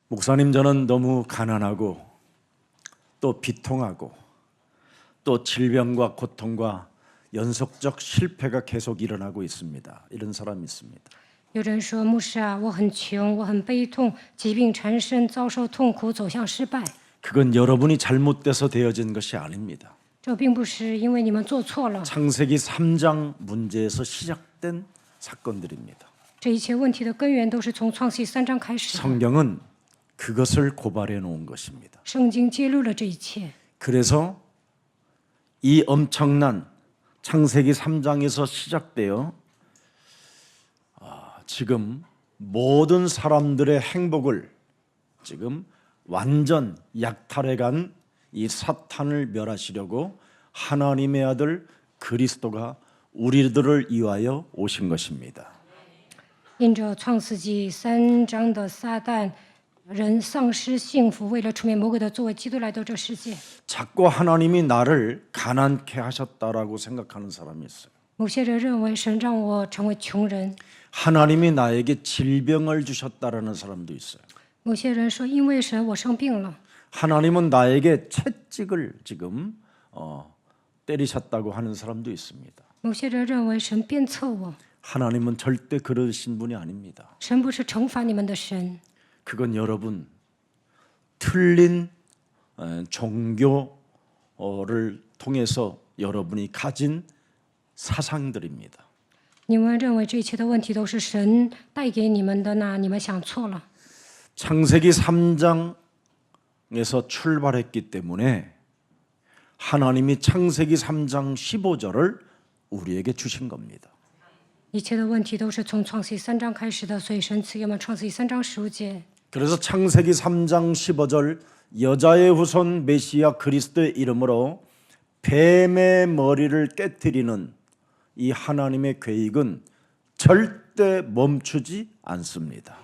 목사님, 저는 너무 가난하고 또 비통하고 또 질병과 고통과 연속적 실패가 계속 일어나고 있습니다. 이런 사람이 있습니다. 有人说，牧师啊，我很穷，我很悲痛，疾病缠身，遭受痛苦，走向失败。 그건 여러분이 잘못돼서 되어진 것이 아닙니다. 这并不是因为你们做错了， 창세기 3장 문제에서 시작된 사건들입니다. 这一切问题的根源都是从创世记3章开始的。 성경은 그것을 고발해 놓은 것입니다. 圣经揭露了这一切， 그래서 이 엄청난 창세기 3장에서 시작되어 지금 모든 사람들의 행복을 지금 완전 약탈해 간 이 사탄을 멸하시려고 하나님의 아들 그리스도가 우리들을 위하여 오신 것입니다. 因着创世纪3章的撒旦人丧失幸福，为了除灭魔鬼的作为，基督来到这世界。 자꾸 하나님이 나를 가난케 하셨다라고 생각하는 사람이 있어요. 某些人认为神让我成为穷人， 하나님이 나에게 질병을 주셨다라는 사람도 있어요. 某些人说因为神我生病了， 하나님은 나에게 채찍을 지금 때리셨다고 하는 사람도 있습니다. 某些人认为神鞭策我， 하나님은 절대 그러신 분이 아닙니다. 神不是惩罚你们的神， 그건 여러분 틀린 종교를 통해서 여러분이 가진 사상들입니다. 你们认为这一切的问题都是神带给你们的，那你们想错了。 창세기 3장에서 출발했기 때문에 하나님이 창세기 3장 15절을 우리에게 주신 겁니다. 一切的问题都是从创世记3章开始的，所以神赐给我们创世记3章15节。 그래서 창세기 3장 15절 여자의 후손 메시아 그리스도의 이름으로 뱀의 머리를 깨뜨리는 이 하나님의 계획은 절대 멈추지 않습니다.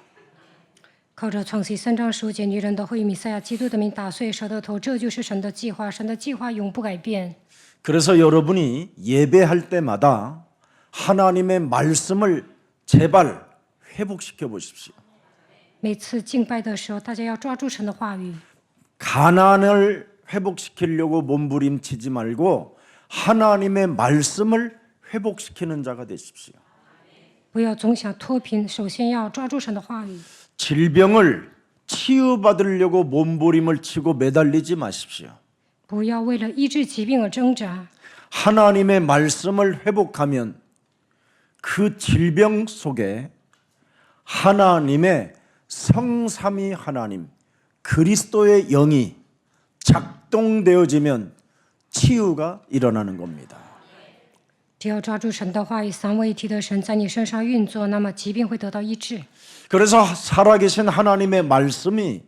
靠着创世记3章15节，女人都会以弥赛亚基督的名打碎蛇的头，这就是神的计划，神的计划永不改变。 그래서 여러분이 예배할 때마다 하나님의 말씀을 제발 회복시켜 보십시오. 每次敬拜的时候，大家要抓住神的话语， 가난을 회복시키려고 몸부림치지 말고 하나님의 말씀을 회복시키는 자가 되십시오. 不要总想脱贫，首先要抓住神的话语。 질병을 치유받으려고 몸부림을 치고 매달리지 마십시오. 不要为了医治疾病而挣扎， 하나님의 말씀을 회복하면 그 질병 속에 하나님의 성삼위 하나님 그리스도의 영이 작동되어지면 치유가 일어나는 겁니다. 只要抓住神的话语，三位一体的神在你身上运作，那么疾病会得到医治。 그래서 살아계신 하나님의 말씀이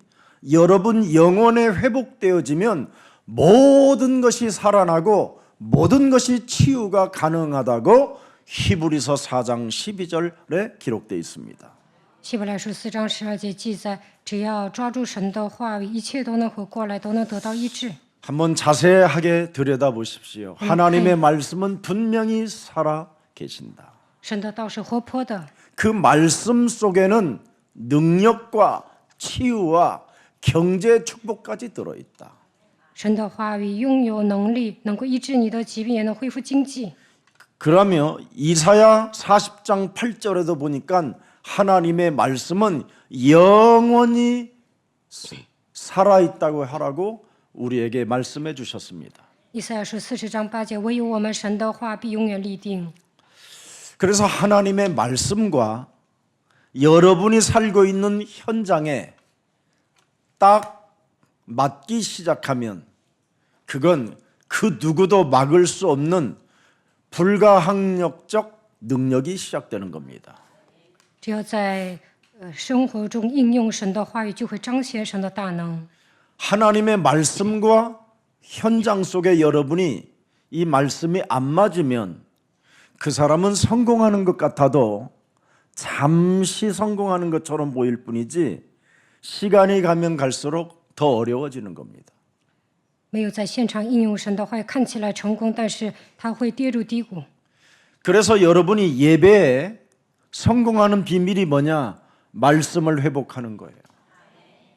여러분 영혼에 회복되어지면 모든 것이 살아나고 모든 것이 치유가 가능하다고 히브리서 4장 12절에 기록되어 있습니다. 希伯来书4章12节记载，只要抓住神的话语，一切都能活过来，都能得到医治。 한번 자세하게 들여다보십시오. 하나님의 말씀은 분명히 살아 계신다. 神的道是活泼的， 그 말씀 속에는 능력과 치유와 경제 축복까지 들어있다. 神的话语拥有能力，能够医治你的疾病，也能恢复经济。 그러면 이사야 40장 8절에도 보니까 하나님의 말씀은 영원히 살아있다고 하라고 우리에게 말씀해 주셨습니다. 以赛亚书40章8节，唯有我们神的话必永远立定。 그래서 하나님의 말씀과 여러분이 살고 있는 현장에 딱 맞기 시작하면 그건 그 누구도 막을 수 없는 불가항력적 능력이 시작되는 겁니다. 只要在生活中应用神的话语，就会彰显神的大能。 하나님의 말씀과 현장 속에 여러분이 이 말씀이 안 맞으면 그 사람은 성공하는 것 같아도 잠시 성공하는 것처럼 보일 뿐이지 시간이 가면 갈수록 더 어려워지는 겁니다. 没有在现场应用神的话语，看起来成功，但是他会跌入低谷。 그래서 여러분이 예배에 성공하는 비밀이 뭐냐? 말씀을 회복하는 거예요.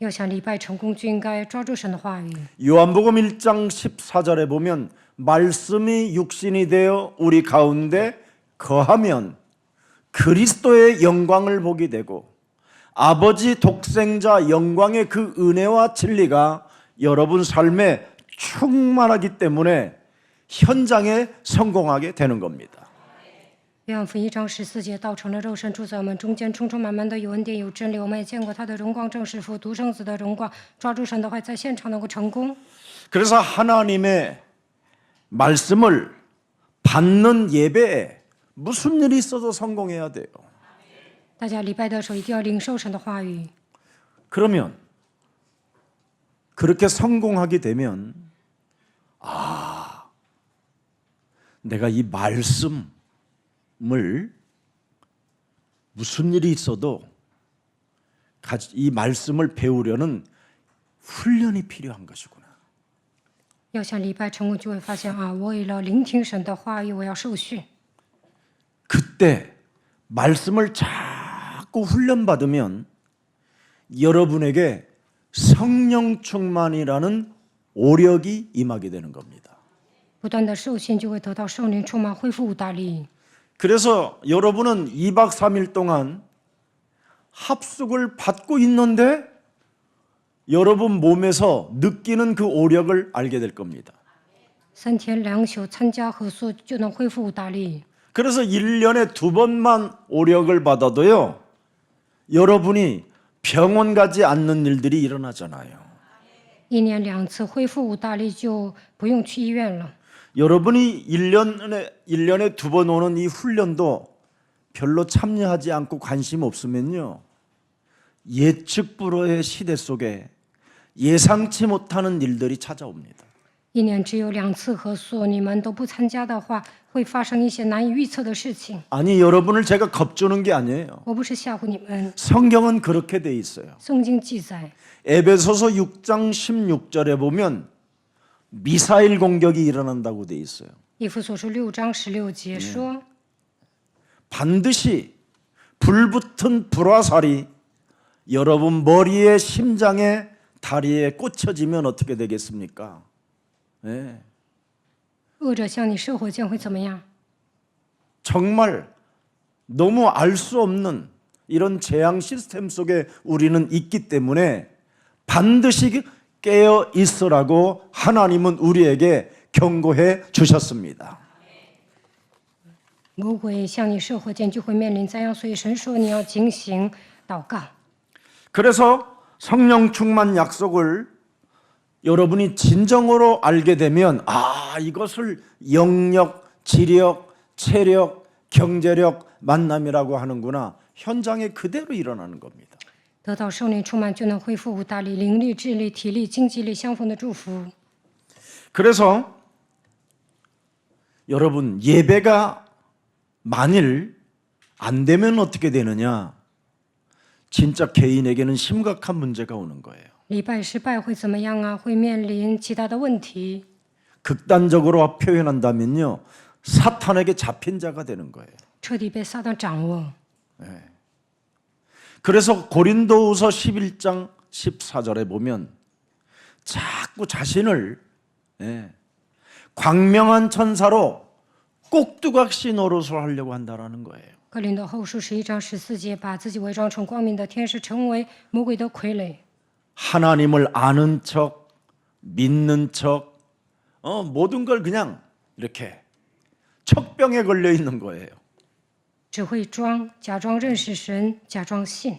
要想礼拜成功，就应该抓住神的话语。 요한복음 1장 14절에 보면 말씀이 육신이 되어 우리 가운데 거하면 그리스도의 영광을 보게 되고 아버지 독생자 영광의 그 은혜와 진리가 여러분 삶에 충만하기 때문에 현장에 성공하게 되는 겁니다. 约翰福音1章14节，道成了肉身，住在我们中间，充充满满的有恩典有真理。我们也见过他的荣光，正是父独生子的荣光。抓住神的话，在现场能够成功。 그래서 하나님의 말씀을 받는 예배에 무슨 일이 있어도 성공해야 돼요. 大家礼拜的时候一定要领受神的话语。 그러면 그렇게 성공하게 되면 내가 이 말씀을 무슨 일이 있어도 이 말씀을 배우려는 훈련이 필요한 것이구나. 要想礼拜成功，就会发现啊，我为了聆听神的话语，我要受训。 그때 말씀을 자꾸 훈련받으면 여러분에게 성령 충만이라는 오력이 임하게 되는 겁니다. 不断的受训，就会得到圣灵充满，恢复五大力。 그래서 여러분은 2박 3일 동안 합숙을 받고 있는데 여러분 몸에서 느끼는 그 오력을 알게 될 겁니다. 3天2宿参加合宿，就能恢复五大力。 그래서 1년에 2번만 오력을 받아도요, 여러분이 병원 가지 않는 일들이 일어나잖아요. 1年2次恢复五大力，就不用去医院了。 여러분이 1년에 2번 오는 이 훈련도 별로 참여하지 않고 관심 없으면요, 예측 불허의 시대 속에 예상치 못하는 일들이 찾아옵니다. 1年只有2次合宿，你们都不参加的话，会发生一些难以预测的事情。 아니, 여러분을 제가 겁주는 게 아니에요. 我不是吓唬你们， 성경은 그렇게 돼 있어요. 圣经记载， 에베소서 6장 16절에 보면 미사일 공격이 일어난다고 돼 있어요. 以弗所书6章16节说， 반드시 불붙은 불화살이 여러분 머리에, 심장에, 다리에 꽂혀지면 어떻게 되겠습니까? 네. 恶者向你射火箭会怎么样？ 정말 너무 알 수 없는 이런 재앙 시스템 속에 우리는 있기 때문에 반드시 깨어 있으라고 하나님은 우리에게 경고해 주셨습니다. 魔鬼向你射火箭，就会面临灾殃。所以神说你要警醒祷告。 그래서 성령 충만 약속을 여러분이 진정으로 알게 되면 이것을 영력, 지력, 체력, 경제력 만남이라고 하는구나. 현장에 그대로 일어나는 겁니다. 得到圣灵充满，就能恢复五大力、灵力、智力、体力、经济力相逢的祝福。 그래서 여러분, 예배가 만일 안 되면 어떻게 되느냐? 진짜 개인에게는 심각한 문제가 오는 거예요. 礼拜失败会怎么样啊？会面临其他的问题。 극단적으로 표현한다면요, 사탄에게 잡힌 자가 되는 거예요. 彻底被撒旦掌握。 그래서 고린도후서 11장 14절에 보면 자꾸 자신을 광명한 천사로 꼭두각시 노릇을 하려고 한다라는 거예요. 格林多后书11章14节，把自己伪装成光明的天使，成为魔鬼的傀儡。 하나님을 아는 척, 믿는 척, 모든 걸 그냥 이렇게 척병에 걸려 있는 거예요. 只会装，假装认识神，假装信。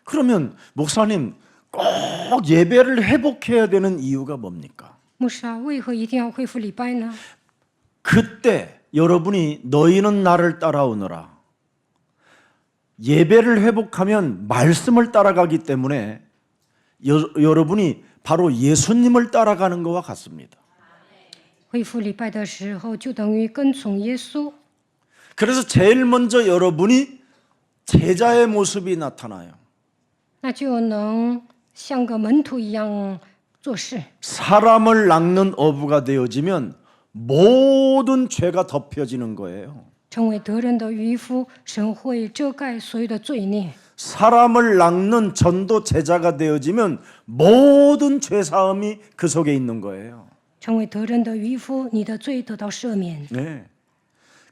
그러면 목사님 꼭 예배를 회복해야 되는 이유가 뭡니까? 牧师啊，为何一定要恢复礼拜呢？ 그때 여러분이 너희는 나를 따라오너라. 예배를 회복하면 말씀을 따라가기 때문에 여러분이 바로 예수님을 따라가는 것과 같습니다. 恢复礼拜的时候，就等于跟从耶稣。 그래서 제일 먼저 여러분이 제자의 모습이 나타나요. 那就能像个门徒一样做事。 사람을 낚는 어부가 되어지면 모든 죄가 덮여지는 거예요. 成为得人的渔夫，神会遮盖所有的罪孽。 사람을 낚는 전도 제자가 되어지면 모든 죄 사함이 그 속에 있는 거예요. 成为得人的渔夫，你的罪得到赦免。 네.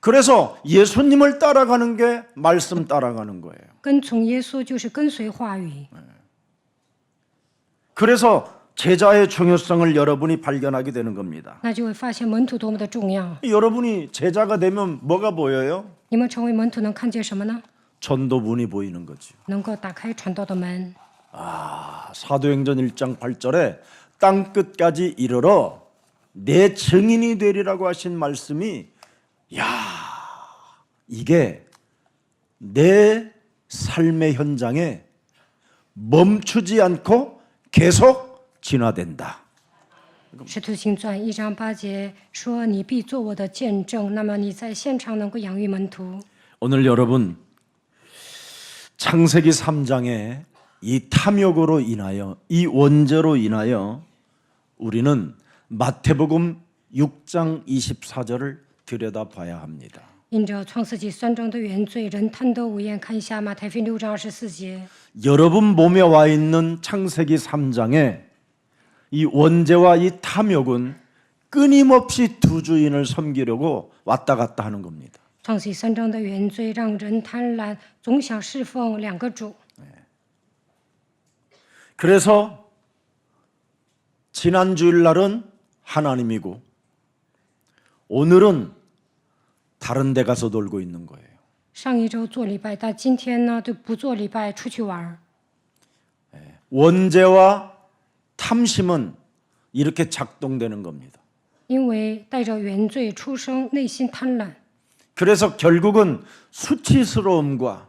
그래서 예수님을 따라가는 게 말씀 따라가는 거예요. 跟从耶稣就是跟随话语， 그래서 제자의 중요성을 여러분이 발견하게 되는 겁니다. 那就会发现门徒多么的重要。 여러분이 제자가 되면 뭐가 보여요? 你们成为门徒能看见什么呢？ 전도문이 보이는 거죠. 能够打开传道的门。 사도행전 1장 8절에 땅 끝까지 이르러 내 증인이 되리라고 하신 말씀이 이게 내 삶의 현장에 멈추지 않고 계속 진화된다. 使徒行传1章8节说：“你必做我的见证。”那么你在现场能够养育门徒。 오늘 여러분 창세기 3장의 이 탐욕으로 인하여 이 원죄로 인하여 우리는 마태복음 6장 24절을 들여다봐야 합니다. 因着创世纪3章的原罪，人贪得无厌。看一下马太福音6章24节， 여러분 몸에 와 있는 창세기 3장에 이 원죄와 이 탐욕은 끊임없이 두 주인을 섬기려고 왔다 갔다 하는 겁니다. 创世纪3章的原罪让人贪婪，总想侍奉两个主。 그래서 지난 주일날은 하나님이고 오늘은 다른 데 가서 놀고 있는 거예요. 上一周做礼拜，但今天呢就不做礼拜，出去玩。 원죄와 탐심은 이렇게 작동되는 겁니다. 因为带着原罪出生，内心贪婪， 그래서 결국은 수치스러움과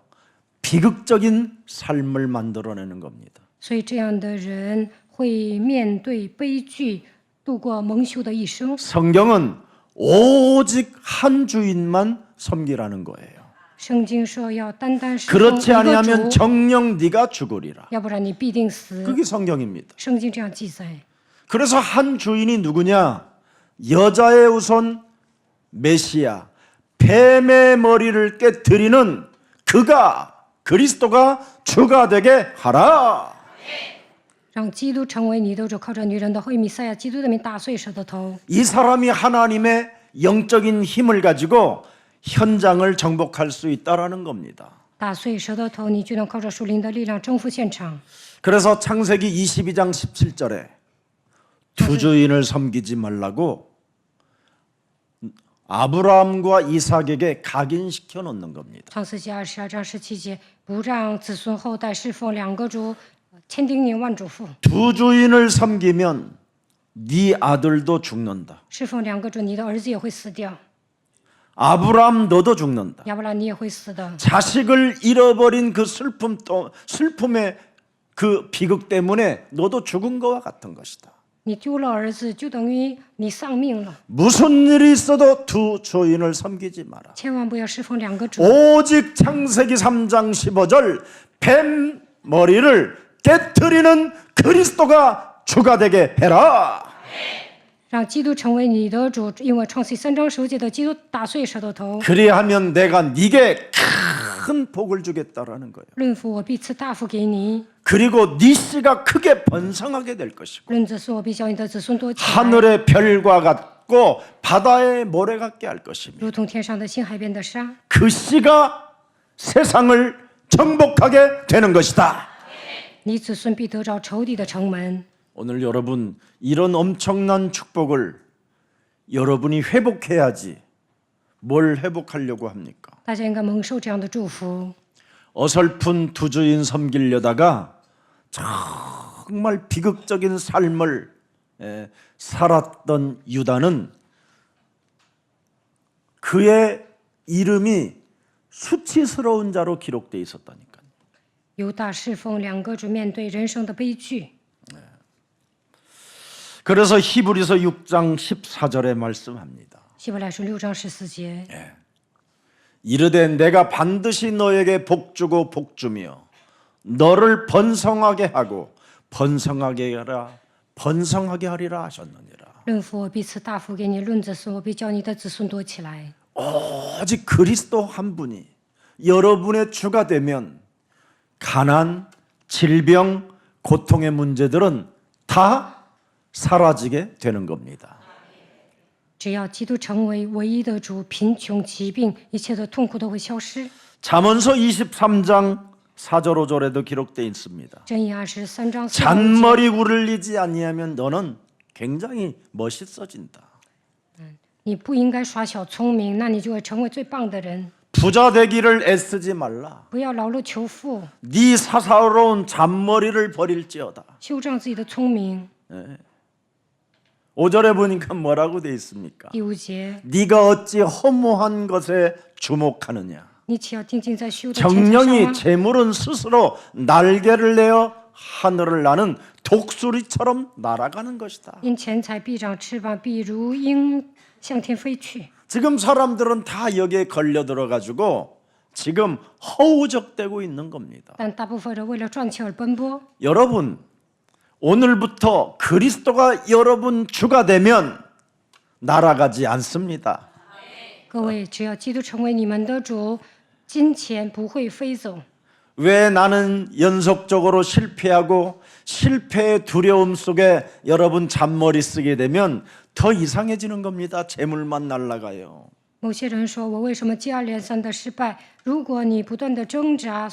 비극적인 삶을 만들어내는 겁니다. 所以这样的人会面对悲剧，度过蒙羞的一生。 성경은 오직 한 주인만 섬기라는 거예요. 圣经说要单单侍奉 그렇지 一个 아니하면 主， 정녕 네가 죽으리라. 要不然你必定死。 그게 성경입니다. 圣经这样记载。 그래서 한 주인이 누구냐? 여자의 우선 메시아, 뱀의 머리를 깨뜨리는 그가 그리스도가 주가 되게 하라. 让基督成为你的主，靠着女人的后裔弥赛亚基督的名打碎蛇的头。 이 사람이 하나님의 영적인 힘을 가지고 현장을 정복할 수 있다라는 겁니다. 打碎蛇的头，你就能靠着属灵的力量征服现场。 그래서 창세기 22장 17절에 두 주인을 섬기지 말라고 아브라함과 이삭에게 각인시켜 놓는 겁니다. 创世纪22章17节，不让子孙后代侍奉两个主，千叮咛万嘱咐。 두 주인을 섬기면 네 아들도 죽는다. 侍奉两个主，你的儿子也会死掉， 아브라함 너도 죽는다. 要不然你也会死的。 자식을 잃어버린 그 슬픔의 그 비극 때문에 너도 죽은 것과 같은 것이다. 你丢了儿子，就等于你丧命了。 무슨 일이 있어도 두 주인을 섬기지 마라. 千万不要侍奉两个主， 오직 창세기 3장 15절 뱀 머리를 깨뜨리는 그리스도가 주가 되게 해라. 让基督成为你的主，因为创世3章15节的基督打碎蛇的头， 그리하면 내가 네게 큰 복을 주겠다라는 거예요. 论福我必赐大福给你， 그리고 네 씨가 크게 번성하게 될 것이고 论子孙我必叫你的子孙多起来， 하늘의 별과 같고 바다의 모래 같게 할 것이며 如同天上的星海边的沙。 그 씨가 세상을 정복하게 되는 것이다. 你子孙必得着仇敌的城门。 오늘 여러분 이런 엄청난 축복을 여러분이 회복해야지. 뭘 회복하려고 합니까? 大家应该蒙受这样的祝福。 어설픈 두 주인 섬기려다가 정말 비극적인 삶을 살았던 유다는 그의 이름이 수치스러운 자로 기록되어 있었다니까요. 犹大侍奉两个主，面对人生的悲剧。 그래서 히브리서 6장 14절에 말씀합니다. 希伯来书6章14节， 이르되 내가 반드시 너에게 복주고 복주며 너를 번성하게 하고 번성하게 하리라 하셨느니라. 论福我必赐大福给你，论子孙我必叫你的子孙多起来。 오직 그리스도 한 분이 여러분의 주가 되면 가난, 질병, 고통의 문제들은 다 사라지게 되는 겁니다. 只要基督成为唯一的主，贫穷、疾病、一切的痛苦都会消失。 잠언서 23장 4절 5절에도 기록되어 있습니다. 箴言23章4节， 잔머리 굴리지 아니하면 너는 굉장히 멋있어진다. 你不应该耍小聪明，那你就会成为最棒的人。 부자 되기를 애쓰지 말라. 不要劳碌求富， 네 사사로운 잔머리를 버릴지어다. 修正自己的聪明。 5절에 보니까 뭐라고 돼 있습니까? 第5节， 네가 어찌 허무한 것에 주목하느냐. 你岂要定睛在虚无的钱财上 정령이 吗？ 재물은 스스로 날개를 내어 하늘을 나는 독수리처럼 날아가는 것이다. 因钱财必长翅膀，必如鹰向天飞去。 지금 사람들은 다 여기에 걸려 들어가지고 지금 허우적대고 있는 겁니다. 但大部分人为了赚钱而奔波。 여러분, 오늘부터 그리스도가 여러분 주가 되면 날아가지 않습니다. 各位，只要基督成为你们的主，金钱不会飞走。 왜 나는 연속적으로 실패하고 실패의 두려움 속에 여러분 잔머리 쓰게 되면 더 이상해지는 겁니다. 재물만 날아가요. 某些人说：“我为什么接二连三的失败？”如果你不断的挣扎，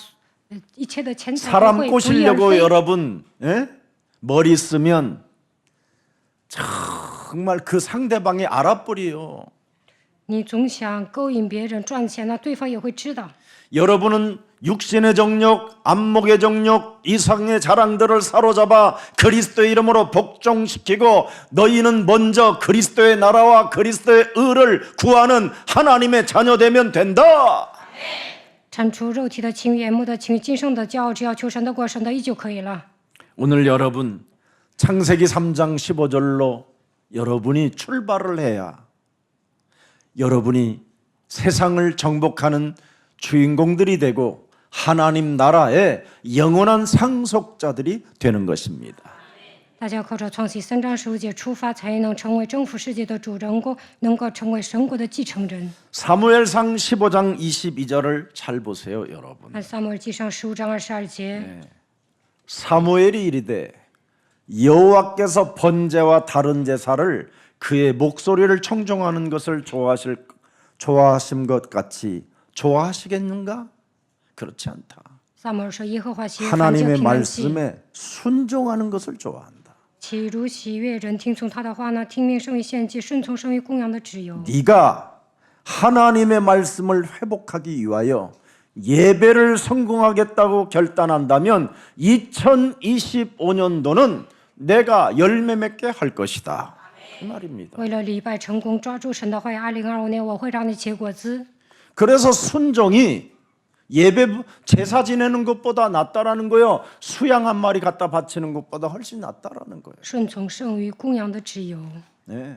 一切的钱财都 사람 会不翼而 꼬시려고 飞。 여러분 머리 쓰면 정말 그 상대방이 알아버려요. 你总想勾引别人赚钱，那对方也会知道。 여러분은 육신의 정욕, 안목의 정욕, 이상의 자랑들을 사로잡아 그리스도의 이름으로 복종시키고 너희는 먼저 그리스도의 나라와 그리스도의 의를 구하는 하나님의 자녀 되면 된다. 铲除肉体的情欲、眼目的情欲、今生的骄傲，只要求神的国、神的义就可以了。 오늘 여러분 창세기 3장 15절로 여러분이 출발을 해야 여러분이 세상을 정복하는 주인공들이 되고 하나님 나라의 영원한 상속자들이 되는 것입니다. 大家靠着创世3章15节出发，才能成为征服世界的主人公，能够成为神国的继承人。 사무엘상 15장 22절을 잘 보세요, 여러분. 按撒母耳记上15章22节， 사무엘이 이르되 여호와께서 번제와 다른 제사를 그의 목소리를 청종하는 것을 좋아하신 것 같이 좋아하시겠는가? 그렇지 않다. 撒母耳说：“耶和华喜悦凡祭 하나님의 平安祭， 말씀에 순종하는 것을 좋아한다. 岂如喜悦人听从他的话呢？听命胜于献祭，顺从胜于供养的旨由。 네가 하나님의 말씀을 회복하기 위하여 예배를 성공하겠다고 결단한다면 2025년도는 내가 열매 맺게 할 것이다. 그 말입니다. 为了礼拜成功，抓住神的话，2025年我会让你结果子。 그래서 순종이 예배 제사 지내는 것보다 낫다라는 거예요. 수양 한 마리 갖다 바치는 것보다 훨씬 낫다라는 거예요. 顺从胜于供养的旨由。 네.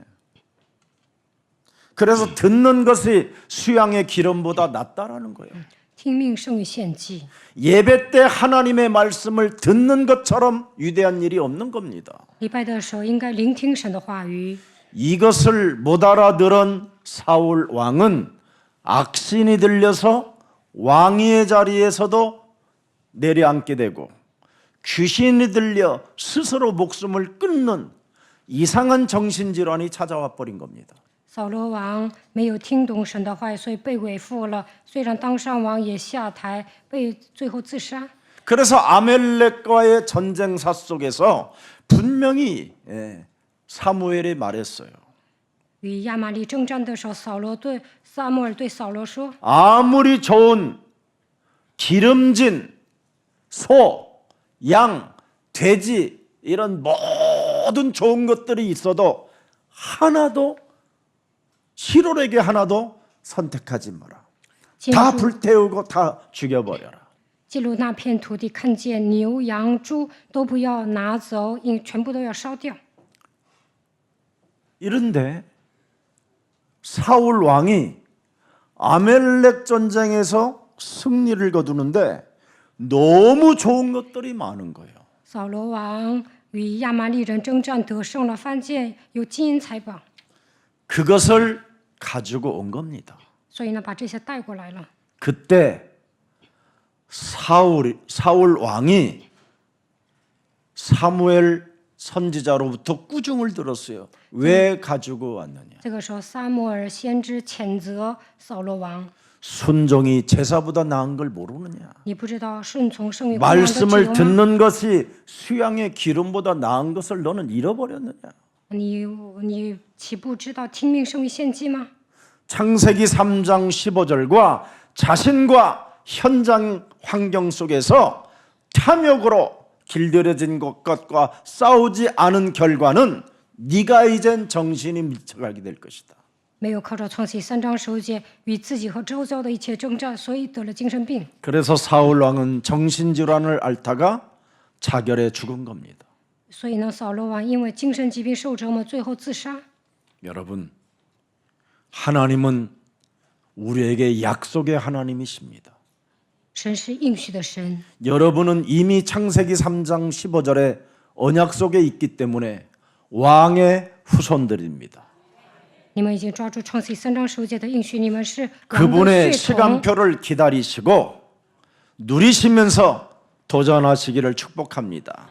그래서 듣는 것이 수양의 기름보다 낫다라는 거예요. 听命胜于献祭。 예배 때 하나님의 말씀을 듣는 것처럼 위대한 일이 없는 겁니다. 礼拜的时候应该聆听神的话语。 이것을 못 알아들은 사울 왕은 악신이 들려서 왕위의 자리에서도 내려앉게 되고 귀신이 들려 스스로 목숨을 끊는 이상한 정신질환이 찾아와 버린 겁니다. 扫罗王没有听懂神的话语，所以被伪附了。虽然当上王，也下台，最后自杀。 그래서 아멜렉과의 전쟁사 속에서 분명히 사무엘이 말했어요. 与亚玛力征战的时候，撒母耳对扫罗说： 아무리 좋은 기름진 소, 양, 돼지 이런 모든 좋은 것들이 있어도 하나도 시롤에게 하나도 선택하지 마라. 다 불태우고 다 죽여버려라. 记录那片土地，看见牛羊猪都不要拿走，全部都要烧掉。 이런데 사울 왕이 아멜렉 전쟁에서 승리를 거두는데 너무 좋은 것들이 많은 거예요. 扫罗王与亚玛力人征战得胜了，犯贱有金银财宝， 그것을 가지고 온 겁니다. 所以呢，把这些带过来了。 그때 사울 왕이 사무엘 선지자로부터 꾸중을 들었어요. 왜 가지고 왔느냐? 这个时候，撒母耳先知谴责扫罗王 순종이 제사보다 나은 걸 모르느냐? 你不知道顺从胜于羔羊的脂油 말씀을 吗？ 듣는 것이 수양의 기름보다 나은 것을 너는 잃어버렸느냐? 你岂不知道听命胜于献祭吗？ 창세기 3장 15절과 자신과 현장 환경 속에서 탐욕으로 길들여진 것과 싸우지 않은 결과는 네가 이젠 정신이 미쳐가게 될 것이다. 没有靠着创启3章10节与自己和周遭的一切征战，所以得了精神病。 그래서 사울 왕은 정신질환을 앓다가 자결해 죽은 겁니다. 所以呢，扫罗王因为精神疾病受折磨，最后自杀。 여러분, 하나님은 우리에게 약속의 하나님이십니다. 神是应许的神， 여러분은 이미 창세기 3장 15절에 언약 속에 있기 때문에 왕의 후손들입니다. 你们已经抓住创启3章10节的应许，你们是王的 그분의 血统。 시간표를 기다리시고 누리시면서 도전하시기를 축복합니다.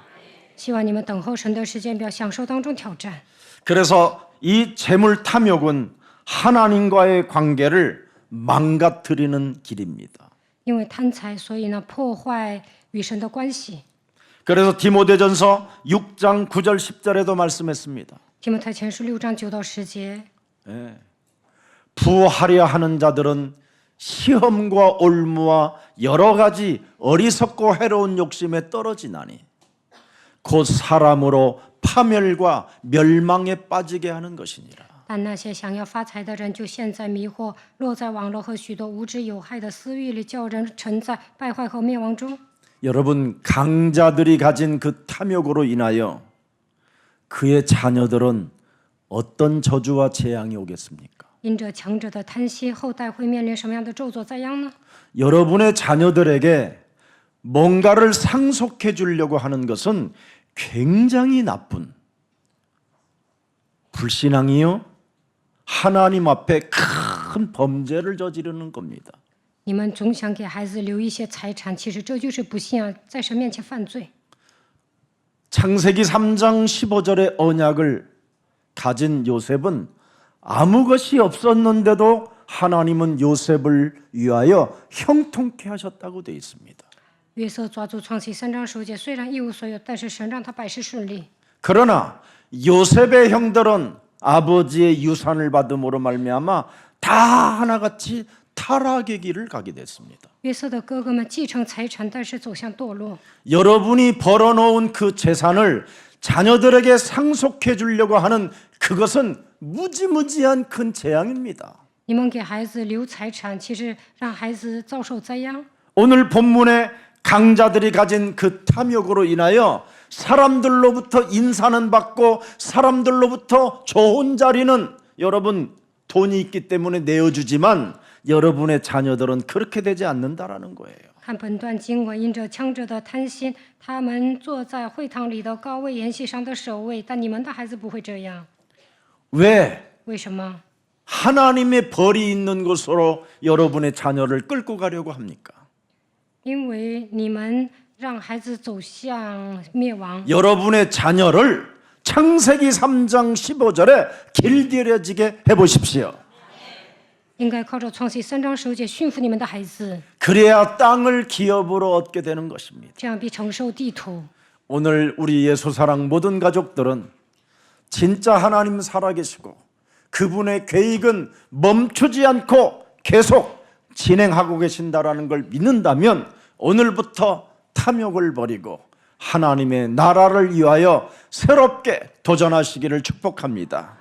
希望你们等候神的时间表，享受当中挑战。 그래서 이 재물 탐욕은 하나님과의 관계를 망가뜨리는 길입니다. 因为贪财，所以呢破坏与神的关系。 그래서 디모데전서 6장 9절 10절에도 말씀했습니다. 提摩太前书6章9到10节， 부하려 하는 자들은 시험과 올무와 여러 가지 어리석고 해로운 욕심에 떨어지나니 곧 사람으로 파멸과 멸망에 빠지게 하는 것이니라. 但那些想要发财的人，就陷在迷惑，落在网络和许多无知有害的私欲里，叫人沉在败坏和灭亡中。 여러분, 강자들이 가진 그 탐욕으로 인하여 그의 자녀들은 어떤 저주와 재앙이 오겠습니까? 因着强者的贪心，后代会面临什么样的咒诅灾殃呢？ 여러분의 자녀들에게 뭔가를 상속해 주려고 하는 것은 굉장히 나쁜 불신앙이요, 하나님 앞에 큰 범죄를 저지르는 겁니다. 你们总想给孩子留一些财产，其实这就是不信仰，在神面前犯罪。 창세기 3장 15절의 언약을 가진 요셉은 아무 것이 없었는데도 하나님은 요셉을 위하여 형통케 하셨다고 되어 있습니다. 约瑟抓住创启3章10节，虽然一无所有，但是神让他百事顺利。 그러나 요셉의 형들은 아버지의 유산을 받음으로 말미암아 다 하나같이 타락의 길을 가게 됐습니다. 约瑟的哥哥们继承财产，但是走向堕落。 여러분이 벌어놓은 그 재산을 자녀들에게 상속해 주려고 하는 그것은 무지무지한 큰 재앙입니다. 你们给孩子留财产，其实让孩子遭受灾殃。 오늘 본문에 강자들이 가진 그 탐욕으로 인하여 사람들로부터 인사는 받고 사람들로부터 좋은 자리는 여러분 돈이 있기 때문에 내어주지만 여러분의 자녀들은 그렇게 되지 않는다라는 거예요. 看本段经文，因着强者的贪心，他们坐在会堂里的高位筵席上的首位，但你们的孩子不会这样。 왜? 为什么？ 하나님의 벌이 있는 곳으로 여러분의 자녀를 끌고 가려고 합니까? 因为你们让孩子走向灭亡。 여러분의 자녀를 창세기 3장 15절에 길들여지게 해보십시오. 应该靠着创世3章10节驯服你们的孩子， 그래야 땅을 기업으로 얻게 되는 것입니다. 这样必承受地土。 오늘 우리 예수사랑 모든 가족들은 진짜 하나님 살아계시고 그분의 계획은 멈추지 않고 계속 진행하고 계신다라는 걸 믿는다면 오늘부터 탐욕을 버리고 하나님의 나라를 위하여 새롭게 도전하시기를 축복합니다.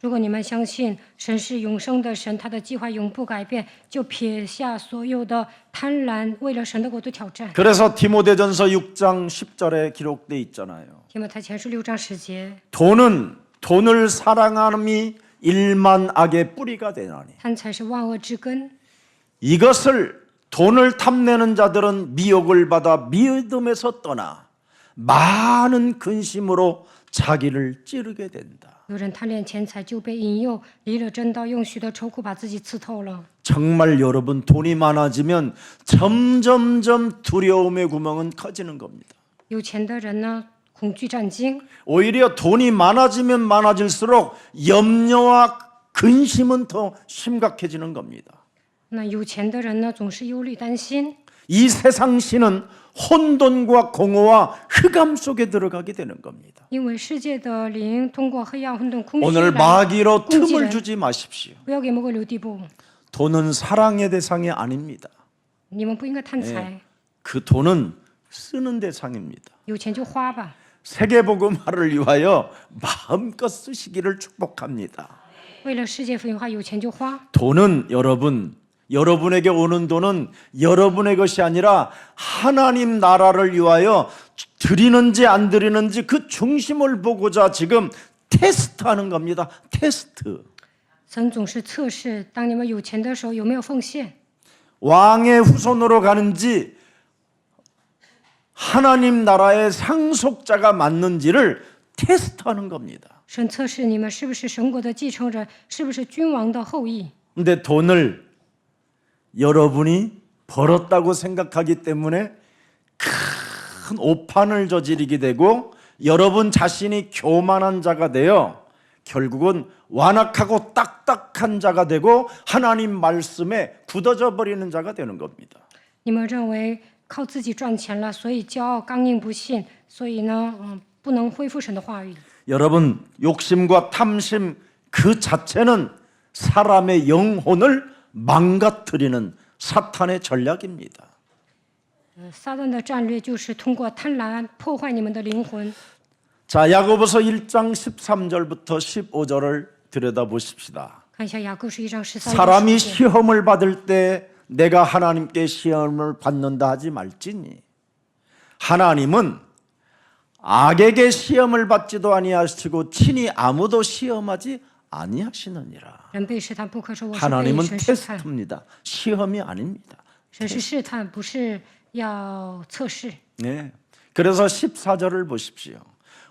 如果你们相信神是永生的神，他的计划永不改变，就撇下所有的贪婪，为了神的国度挑战。 그래서 디모데전서 6장 10절에 기록돼 있잖아요. 提摩太前书6章10节， 돈을 사랑함이 일만 악의 뿌리가 되나니 贪财是万恶之根。 이것을 돈을 탐내는 자들은 미혹을 받아 믿음에서 떠나 많은 근심으로 자기를 찌르게 된다. 有人贪恋钱财，就被引诱离了真道，用许多愁苦把自己刺透了。 정말 여러분 돈이 많아지면 점점점 두려움의 구멍은 커지는 겁니다. 有钱的人呢，恐惧战惊； 오히려 돈이 많아지면 많아질수록 염려와 근심은 더 심각해지는 겁니다. 那有钱的人呢，总是忧虑担心。 이 세상 신은 혼돈과 공허와 흑암 속에 들어가게 되는 겁니다. 因为世界的灵通过黑暗、混沌、空虚 오늘 来 마귀로 攻击 틈을 人， 주지 마십시오. 不要给魔鬼留地步。 돈은 사랑의 대상이 아닙니다. 你们不应该贪财， 그 돈은 쓰는 대상입니다. 有钱就花吧。 세계복음화를 위하여 마음껏 쓰시기를 축복합니다. 为了世界福音化，有钱就花。 돈은 여러분에게 오는 돈은 여러분의 것이 아니라 하나님 나라를 위하여 드리는지 안 드리는지 그 중심을 보고자 지금 테스트하는 겁니다. 테스트. 神总是测试，当你们有钱的时候有没有奉献。 왕의 후손으로 가는지 하나님 나라의 상속자가 맞는지를 테스트하는 겁니다. 神测试你们是不是神国的继承人，是不是君王的后裔。 근데 돈을 여러분이 벌었다고 생각하기 때문에 큰 오판을 저지르게 되고 여러분 자신이 교만한 자가 되어 결국은 완악하고 딱딱한 자가 되고 하나님 말씀에 굳어져 버리는 자가 되는 겁니다. 你们认为靠自己赚钱了，所以骄傲、刚硬、不信，所以呢，不能恢复神的话语。 여러분 욕심과 탐심 그 자체는 사람의 영혼을 망가뜨리는 사탄의 전략입니다. 撒旦的战略就是通过贪婪破坏你们的灵魂。 자, 야고보서 1장 13절부터 15절을 들여다보십시다. 看一下雅各书1章13 사람이 节。 시험을 받을 때 내가 하나님께 시험을 받는다 하지 말지니 하나님은 악에게 시험을 받지도 아니하시고 친히 아무도 시험하지 아니하시느니라. 人被试探不可说我是被 하나님은 神试探， 테스트입니다. 시험이 아닙니다. 神是试探，不是要测试。 네. 그래서 14절을 보십시오.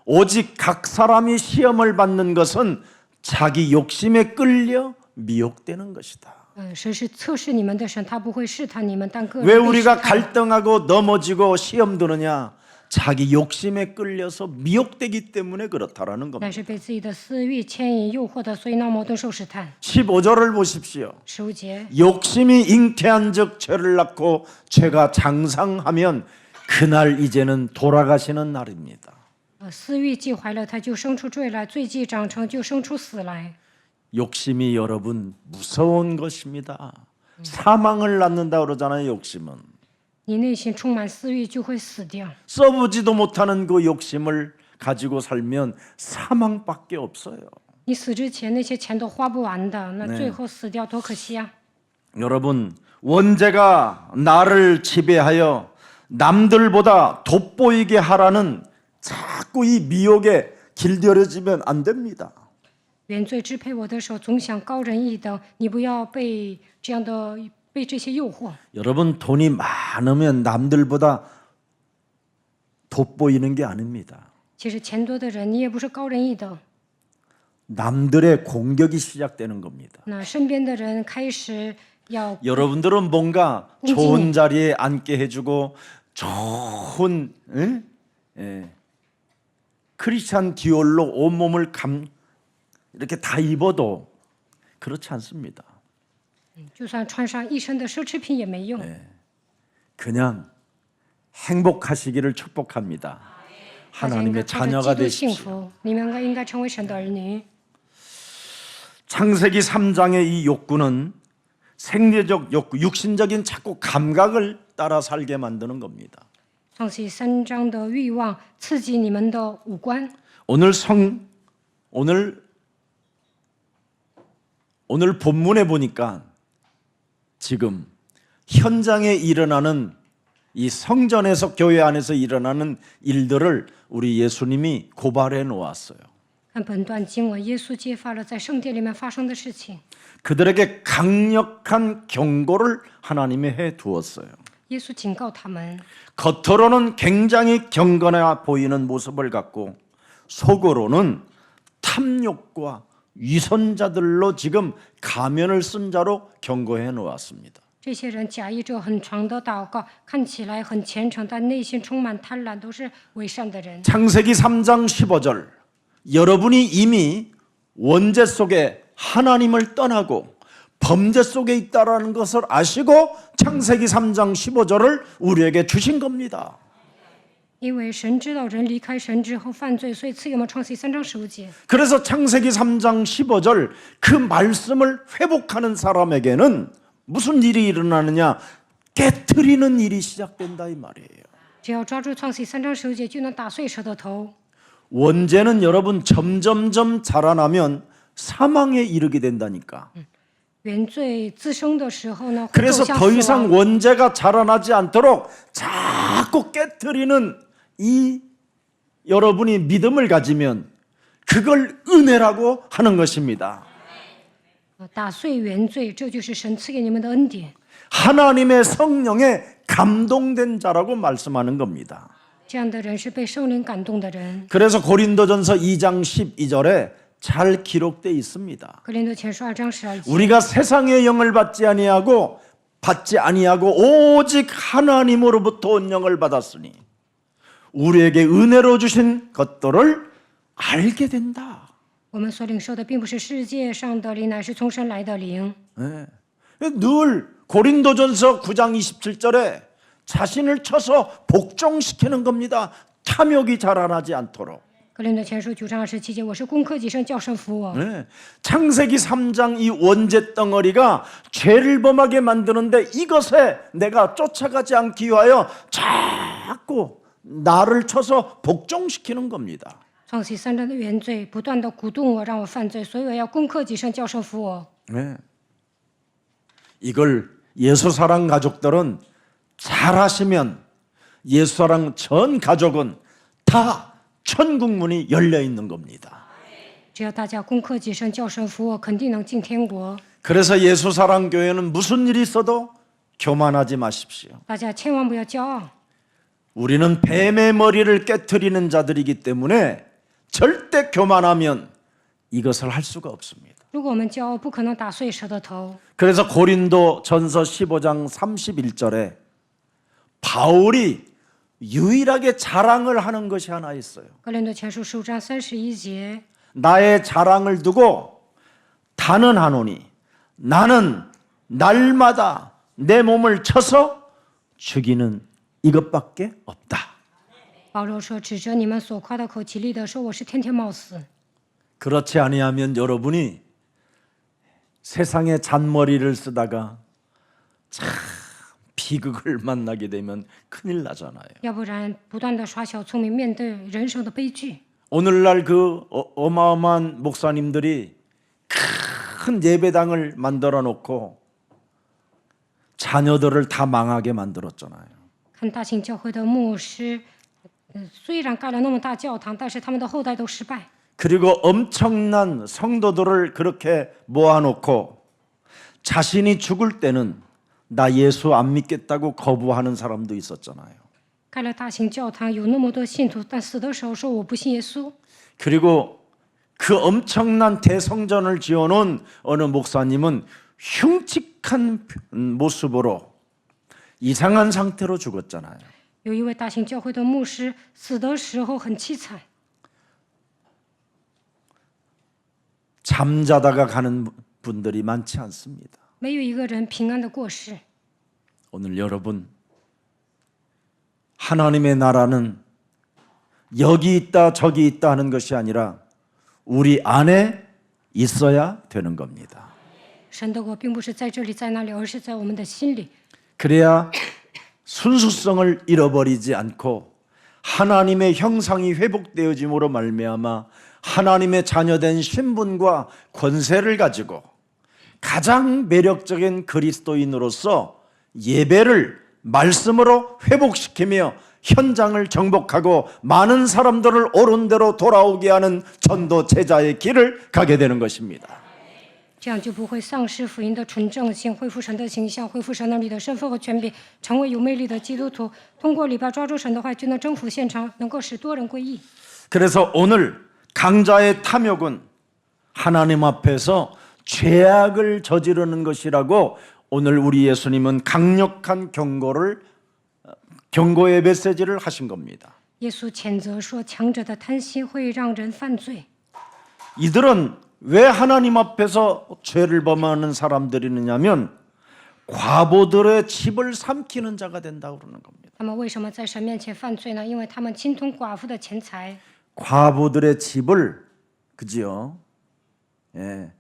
오직 각 사람이 시험을 받는 것은 자기 욕심에 끌려 미혹되는 것이다. 神是测试你们的神，他不会试探你们，但个 왜 人被试 우리가 探。 갈등하고 넘어지고 시험 드느냐? 자기 욕심에 끌려서 미혹되기 때문에 그렇다라는 乃 겁니다. 是被自己的私欲牵引诱惑的，所以闹矛盾受试探。 15절을 보십시오. 15节， 욕심이 잉태한즉 죄를 낳고 죄가 장상하면 그날 이제는 돌아가시는 날입니다. 私欲既怀了，他就生出罪来；罪既长成，就生出死来。 욕심이 여러분 무서운 것입니다. 사망을 낳는다 그러잖아요. 욕심은 你内心充满私欲，就会死掉。 써보지도 못하는 그 욕심을 가지고 살면 사망밖에 없어요. 你死之前那些钱都花不完的，那最后死掉多可惜啊！ 여러분 원죄가 나를 지배하여 남들보다 돋보이게 하라는 자꾸 이 미혹에 길들여지면 안 됩니다. 原罪支配我的手，总想高人一等，你不要被这些诱惑。 여러분 돈이 많으면 남들보다 돋보이는 게 아닙니다. 其实钱多的人，你也不是高人一等。 남들의 공격이 시작되는 겁니다. 那身边的人开始要 여러분들은 뭔가 공진이. 좋은 자리에 앉게 해주고 좋은 크리스찬 디올로 온몸을 이렇게 다 입어도 그렇지 않습니다. 就算穿上一身的奢侈品也没用。 그냥 행복하시기를 축복합니다. 大家应该 하나님의 靠着 자녀가 基督幸 되십시오. 福，你们应该成为神的儿女。 창세기 3장의 이 욕구는 생리적 욕구, 육신적인 자꾸 감각을 따라 살게 만드는 겁니다. 创世3章的欲望刺激你们的五官。 오늘 본문에 보니까 지금 현장에 일어나는 이 성전에서 교회 안에서 일어나는 일들을 우리 예수님이 고발해 놓았어요. 看本段经文，耶稣揭发了在圣殿里面发生的事情。 그들에게 강력한 경고를 하나님이 해 두었어요. 耶稣警告他们， 겉으로는 굉장히 경건해 보이는 모습을 갖고 속으로는 탐욕과 위선자들로 지금 가면을 쓴 자로 경고해 놓았습니다. 这些人假意着很长的祷告，看起来很虔诚，但内心充满贪婪，都是伪善的人。 창세기 3장 15절 여러분이 이미 원죄 속에 하나님을 떠나고 범죄 속에 있다라는 것을 아시고 창세기 3장 15절을 우리에게 주신 겁니다. 因为神知道人离开神之后犯罪，所以赐给我们创世记3章15节。 그래서 창세기 3장 15절 그 말씀을 회복하는 사람에게는 무슨 일이 일어나느냐? 깨트리는 일이 시작된다 이 말이에요. 只要抓住创世记3章15节，就能打碎蛇的头。 원죄는 여러분 점점점 자라나면 사망에 이르게 된다니까. 原罪滋生的时候呢，会 그래서 走向 더 死 이상 亡。 원죄가 자라나지 않도록 자꾸 깨트리는 이 여러분이 믿음을 가지면 그걸 은혜라고 하는 것입니다. 打碎原罪，这就是神赐给你们的恩典。 하나님의 성령에 감동된 자라고 말씀하는 겁니다. 这样的人是被圣灵感动的人。 그래서 고린도전서 2장 12절에 잘 기록되어 있습니다. 格林多前书2章12节， 우리가 세상의 영을 받지 아니하고 오직 하나님으로부터 온 영을 받았으니 우리에게 은혜로 주신 것들을 알게 된다. 我们所领受的并不是世界上的灵，乃是从神来的灵。 네. 늘 고린도전서 9장 27절에 자신을 쳐서 복종시키는 겁니다. 탐욕이 자라나지 않도록. 格林多前书9章27节，我是攻克己身，叫神服我。 네. 창세기 3장 이 원죄 덩어리가 죄를 범하게 만드는데 이것에 내가 쫓아가지 않기 위하여 자꾸 나를 쳐서 복종시키는 겁니다. 创世记3章的原罪不断的鼓动我，让我犯罪，所以我要攻克己身，叫神服我。 네. 이걸 예수사랑 가족들은 잘하시면 예수사랑 전 가족은 다 천국 문이 열려 있는 겁니다. 只要大家攻克己身，叫神服我，肯定能进天国。 그래서 예수사랑 교회는 무슨 일이 있어도 교만하지 마십시오. 大家千万不要骄傲， 우리는 뱀의 머리를 깨트리는 자들이기 때문에 절대 교만하면 이것을 할 수가 없습니다. 如果我们骄傲，不可能打碎蛇的头。 그래서 고린도 전서 15장 31절에 바울이 유일하게 자랑을 하는 것이 하나 있어요. 格林多前书15章31节， 나의 자랑을 두고 단언하노니 나는 날마다 내 몸을 쳐서 죽이는 이것밖에 없다. 保罗说：“指着你们所夸的口起立的说，我是天天冒死。 그렇지 아니하면 여러분이 세상의 잔머리를 쓰다가 참 비극을 만나게 되면 큰일 나잖아요. 要不然不断的耍小聪明，面对人生的悲剧。 오늘날 그 어마어마한 목사님들이 큰 예배당을 만들어 놓고 자녀들을 다 망하게 만들었잖아요. 看大型教会的牧师，虽然盖了那么大教堂，但是他们的后代都失败。 그리고 엄청난 성도들을 그렇게 모아놓고 자신이 죽을 때는 나 예수 안 믿겠다고 거부하는 사람도 있었잖아요. 盖了大型教堂，有那么多信徒，但死的时候说我不信耶稣。 그리고 그 엄청난 대성전을 지어놓은 어느 목사님은 흉측한 모습으로 이상한 상태로 죽었잖아요. 有一位大型教会的牧师死的时候很凄惨， 잠자다가 가는 분들이 많지 않습니다. 没有一个人平安的过世。 오늘 여러분 하나님의 나라는 여기 있다 저기 있다 하는 것이 아니라 우리 안에 있어야 되는 겁니다. 神的国并不是在这里在那里，而是在我们的心里。 그래야 순수성을 잃어버리지 않고 하나님의 형상이 회복되어짐으로 말미암아 하나님의 자녀된 신분과 권세를 가지고 가장 매력적인 그리스도인으로서 예배를 말씀으로 회복시키며 현장을 정복하고 많은 사람들을 옳은 대로 돌아오게 하는 전도 제자의 길을 가게 되는 것입니다. 这样就不会丧失福音的纯正性，恢复神的形象，恢复神那里的身份和权柄，成为有魅力的基督徒。通过礼拜抓住神的话，就能征服现场，能够使多人归义。 그래서 오늘 강자의 탐욕은 하나님 앞에서 죄악을 저지르는 것이라고 오늘 우리 예수님은 강력한 경고의 메시지를 하신 겁니다. 耶稣谴责说，强者的贪心会让人犯罪。 이들은 왜 하나님 앞에서 죄를 범하는 사람들이냐면 과부들의 집을 삼키는 자가 된다고 그러는 겁니다. 他们为什么在神面前犯罪呢？因为他们侵吞寡妇的钱财， 과부들의 집을 그지요? 예.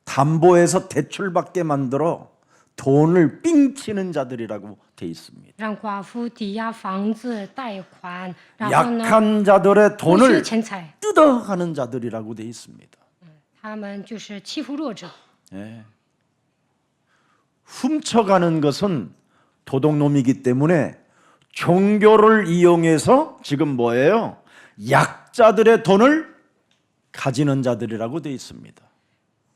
담보해서 대출받게 만들어 돈을 삥치는 자들이라고 돼 있습니다. 让寡妇抵押房子贷款，然后呢 약한 자들의 剥削 돈을 钱财。 뜯어가는 자들이라고 돼 있습니다. 他们就是欺负弱者。 예. 훔쳐가는 것은 도둑놈이기 때문에 종교를 이용해서 지금 뭐예요? 약자들의 돈을 가지는 자들이라고 돼 있습니다.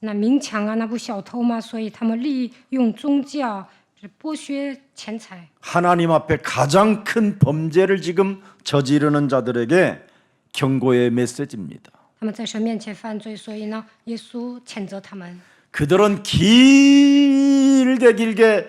那明抢啊，那不小偷吗？所以他们利用宗教剥削钱财。 하나님 앞에 가장 큰 범죄를 지금 저지르는 자들에게 경고의 메시지입니다. 他们在神面前犯罪，所以呢，耶稣谴责他们。 그들은 길게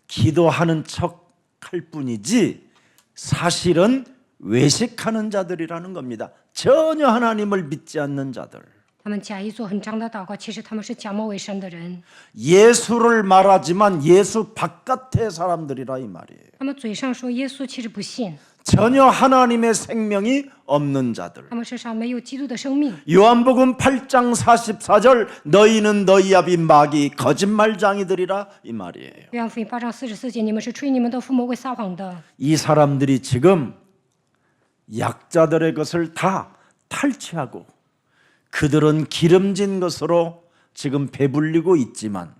기도하는 척 할 뿐이지 사실은 외식하는 자들이라는 겁니다. 전혀 하나님을 믿지 않는 자들. 他们假意做很长的祷告，其实他们是假冒为神的人。 예수를 말하지만 예수 바깥의 사람들이라 이 말이에요. 他们嘴上说耶稣，其实不信。 전혀 하나님의 생명이 없는 자들. 他们身上没有基督的生命。 요한복음 8장 44절 너희는 너희 아비 마귀 거짓말장이들이라 이 말이에요. 约翰福音8章44节，你们是吹你们的父魔会撒谎的。 이 사람들이 지금 약자들의 것을 다 탈취하고 그들은 기름진 것으로 지금 배불리고 있지만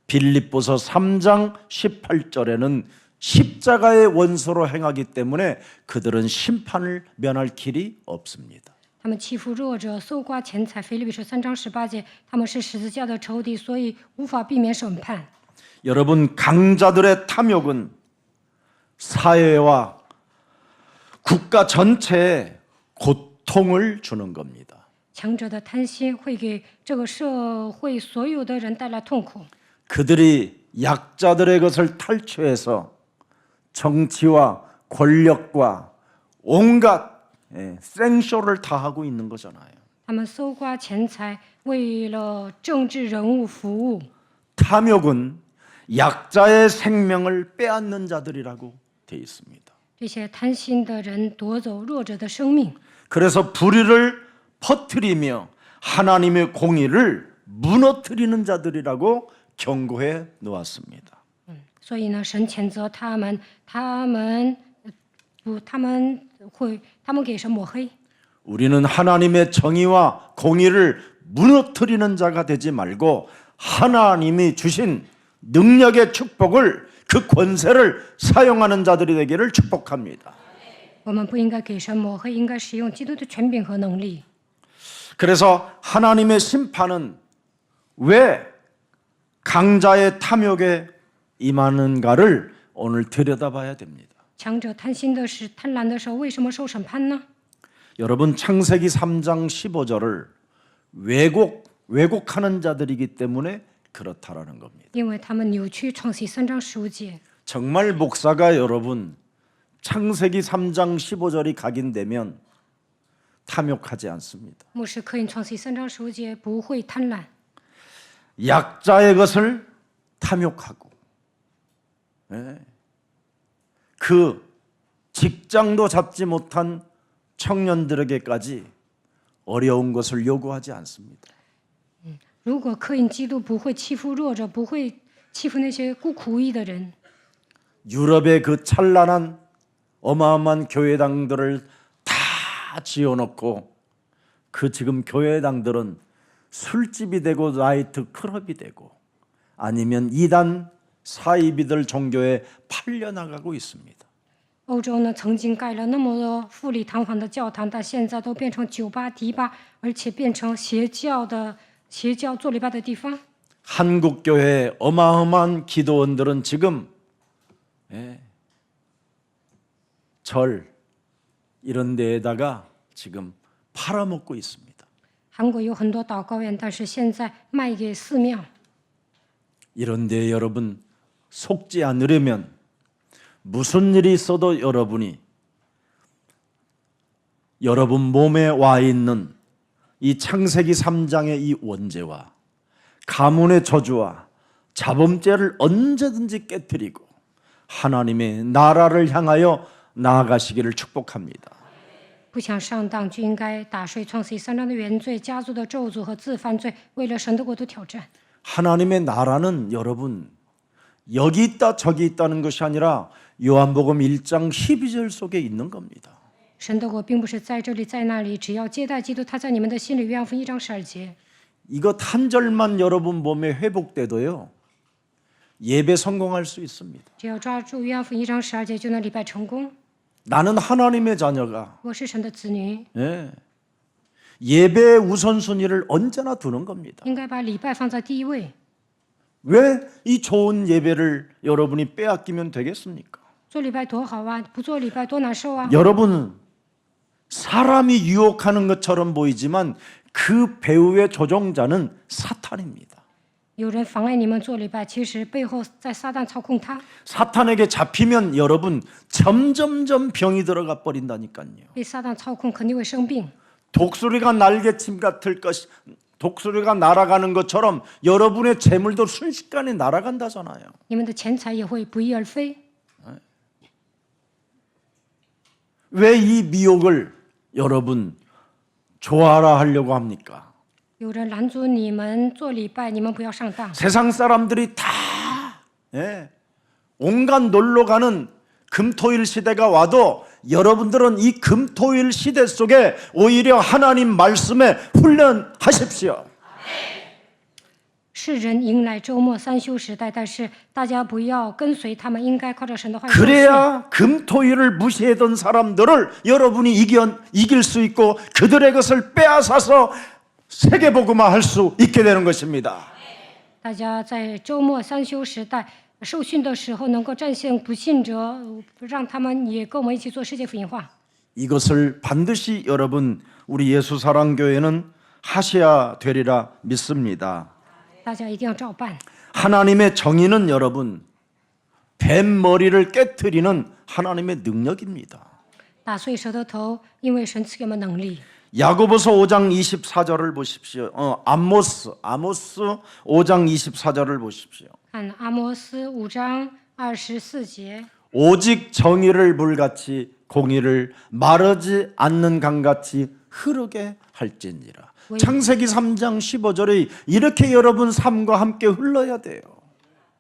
빌립보서 3장 18절에는 십자가의 원수로 행하기 때문에 그들은 심판을 면할 길이 없습니다. 他们欺负弱者，搜刮钱财。腓立比书3章18节，他们是十字架的仇敌，所以无法避免审判。 여러분 강자들의 탐욕은 사회와 국가 전체에 고통을 주는 겁니다. 强者的贪心会给这个社会所有的人带来痛苦。 그들이 약자들의 것을 탈취해서 정치와 권력과 온갖 생쇼를 다 하고 있는 거잖아요. 他们搜刮钱财，为了政治人物服务。 탐욕은 약자의 생명을 빼앗는 자들이라고 돼 있습니다. 这些贪心的人夺走弱者的生命， 그래서 불의를 퍼뜨리며 하나님의 공의를 무너뜨리는 자들이라고 경고해 놓았습니다. 所以呢，神谴责他们，他们给神抹黑。 우리는 하나님의 정의와 공의를 무너뜨리는 자가 되지 말고 하나님이 주신 능력의 축복을 그 권세를 사용하는 자들이 되기를 축복합니다. 我们不应该给神抹黑，应该使用基督的权柄和能力。 그래서 하나님의 심판은 왜 강자의 탐욕에 임하는가를 오늘 들여다봐야 됩니다. 强者贪心的是贪婪的时候，为什么受审判呢？ 여러분 창세기 3장 15절을 왜곡하는 자들이기 때문에 그렇다라는 겁니다. 因为他们扭曲创世3章15节。 정말 목사가 여러분 창세기 3장 15절이 각인되면 탐욕하지 않습니다. 牧师刻印创世3章15节，不会贪婪。 약자의 것을 탐욕하고 그 직장도 잡지 못한 청년들에게까지 어려운 것을 요구하지 않습니다. 如果刻印基督，不会欺负弱者，不会欺负那些孤苦无依的人。 유럽의 그 찬란한 어마어마한 교회당들을 다 지어놓고 그 지금 교회당들은 술집이 되고 나이트 클럽이 되고 아니면 이단 사이비들 종교에 팔려나가고 있습니다. 欧洲呢，曾经盖了那么多富丽堂皇的教堂，但现在都变成酒吧、迪吧，而且变成邪教做礼拜的地方。 한국 교회 어마어마한 기도원들은 지금 절 이런 데에다가 지금 팔아먹고 있습니다. 韩国有很多祷告院，但是现在卖给寺庙。 이런데 여러분 속지 않으려면 무슨 일이 있어도 여러분이 여러분 몸에 와 있는 이 창세기 3장의 이 원죄와 가문의 저주와 자범죄를 언제든지 깨뜨리고 하나님의 나라를 향하여 나아가시기를 축복합니다. 不想上当，就应该打碎创世记3章的原罪、家族的咒诅和自犯罪，为了神的国度挑战。 하나님의 나라는 여러분 여기 있다 저기 있다는 것이 아니라 요한복음 1장 12절 속에 있는 겁니다. 神的国并不是在这里在那里，只要接待基督，他在你们的心里。约翰福音1章12节。 이것 한 절만 여러분 몸에 회복돼도요 예배 성공할 수 있습니다. 只要抓住约翰福音1章12节，就能礼拜成功。 나는 하나님의 자녀가 我是神的子女， 예배의 우선순위를 언제나 두는 겁니다. 应该把礼拜放在第一位。 왜 이 좋은 예배를 여러분이 빼앗기면 되겠습니까? 做礼拜多好啊，不做礼拜多难受啊！ 여러분 사람이 유혹하는 것처럼 보이지만 그 배후의 조종자는 사탄입니다. 有人妨碍你们做礼拜，其实背后在撒旦操控他。 사탄에게 잡히면 여러분 점점점 병이 들어가 버린다니까요. 被撒旦操控，肯定会生病。 독수리가 날개침 같을 것, 독수리가 날아가는 것처럼 여러분의 재물도 순식간에 날아간다잖아요. 你们的钱财也会不翼而飞。 왜 이 미혹을 여러분 좋아라 하려고 합니까? 有人拦阻你们做礼拜，你们不要上当。 세상 사람들이 다 온갖 놀러 가는 금토일 시대가 와도 여러분들은 이 금토일 시대 속에 오히려 하나님 말씀에 훈련하십시오. 世人迎来周末三休时代，但是大家不要跟随他们，应该靠着神的话语受训。 그래야 금토일을 무시하던 사람들을 여러분이 이길 수 있고 그들의 것을 빼앗아서 세계복음화 할 수 있게 되는 것입니다. 大家在周末三休时代受训的时候，能够战胜不信者，让他们也跟我们一起做世界福音化。 이것을 반드시 여러분 우리 예수사랑교회는 하셔야 되리라 믿습니다. 大家一定要照办。 하나님의 정의는 여러분 뱀 머리를 깨트리는 하나님의 능력입니다. 打碎蛇的头，因为神赐给我们能力。 야고보서 5장 24절을 보십시오. 아모스 5장 24절을 보십시오. 看阿摩斯5章24节， 오직 정의를 물같이 공의를 마르지 않는 강같이 흐르게 할지니라. 창세기 3장 15절이 이렇게 여러분 삶과 함께 흘러야 돼요.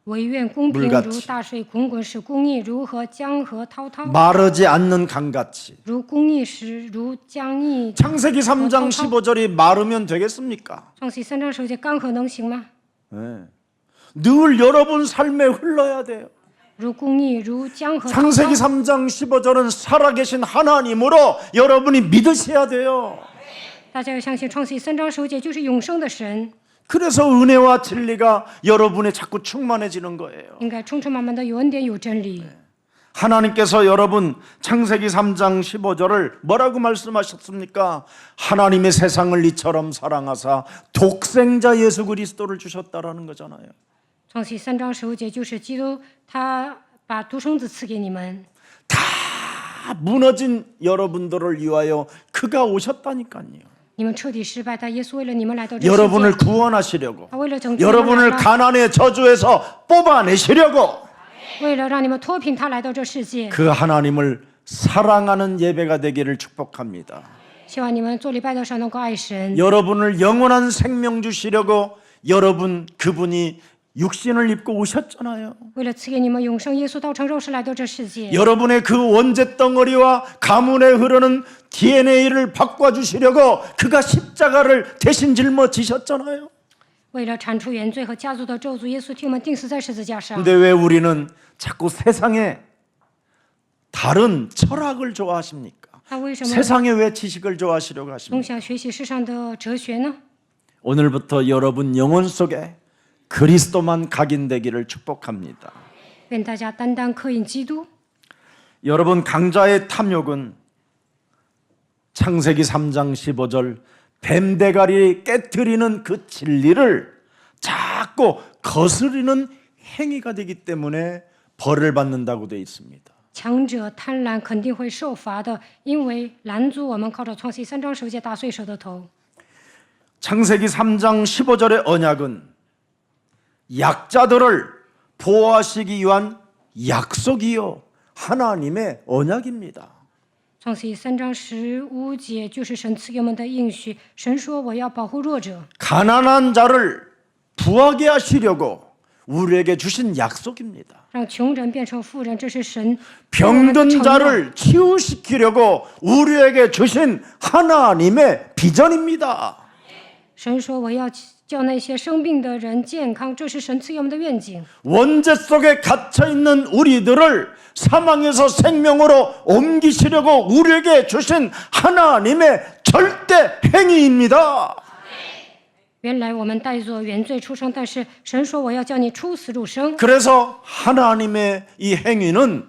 惟愿公平 물같이 如大水滚滚，使公义如河江河滔滔。 마르지 않는 강같이. 如公义时，如江溢。 창세기 3장 15절이 마르면 되겠습니까? 创世3章10节，干涸能行吗？ 늘 여러분 삶에 흘러야 돼요. 如公义，如江河滔 창세기 滔。 3장 15절은 살아계신 하나님으로 여러분이 믿으셔야 돼요. 大家要相信，创世3章10节就是永生的神， 그래서 은혜와 진리가 여러분에 자꾸 충만해지는 거예요. 应该充充满满的有恩典有真理。 하나님께서 여러분 창세기 3장 15절을 뭐라고 말씀하셨습니까? 하나님의 세상을 이처럼 사랑하사 독생자 예수 그리스도를 주셨다라는 거잖아요. 创世3章15节就是基督，他把独生子赐给你们， 다 무너진 여러분들을 위하여 그가 오셨다니까요. 你们彻底失败，但耶稣为了你们来到这世 여러분을 界， 구원하시려고 他为了拯救你们来 여러분을 了， 가난의 저주에서 뽑아내시려고 为了让你们脱贫，他来到这世界。 그 하나님을 사랑하는 예배가 되기를 축복합니다. 希望你们做礼拜的时候能够爱神， 여러분을 영원한 생명 주시려고 여러분 그분이 육신을 입고 오셨잖아요. 为了赐给你们永生，耶稣道成肉身来到这世界， 여러분의 그 원죄 덩어리와 가문에 흐르는 DNA를 바꿔주시려고 그가 십자가를 대신 짊어지셨잖아요. 为了铲除原罪和家族的咒诅，耶稣替我们钉死在十字架上。 근데 왜 우리는 자꾸 세상에 다른 철학을 좋아하십니까? 那为什么 세상에 왜 지식을 좋아하시려고 总 하십니까? 想学习世上的哲学呢？ 오늘부터 여러분 영혼 속에 그리스도만 각인되기를 축복합니다. 愿大家单单刻印基督。 여러분 강자의 탐욕은 창세기 3장 15절 뱀대가리 깨트리는 그 진리를 자꾸 거스리는 행위가 되기 때문에 벌을 받는다고 되어 있습니다. 强者贪婪肯定会受罚的，因为拦阻我们靠着创世记3章10节打碎蛇的头。 창세기 3장 15절의 언약은 약자들을 보호하시기 위한 약속이요 하나님의 언약입니다. 创世记3章15节就是神赐给我们的应许。神说：“我要保护弱者， 가난한 자를 부하게 하시려고 우리에게 주신 약속입니다. 让穷人变成富人，这是神给我们的 병든 承诺。 자를 치유시키려고 우리에게 주신 하나님의 비전입니다. 神说：“我要叫那些生病的人健康，这是神赐给我们的愿景。 원죄 속에 갇혀 있는 우리들을 사망에서 생명으로 옮기시려고 우리에게 주신 하나님의 절대 행위입니다. 原来我们带作原罪出生，但是神说我要叫你出死入生。 그래서 하나님의 이 행위는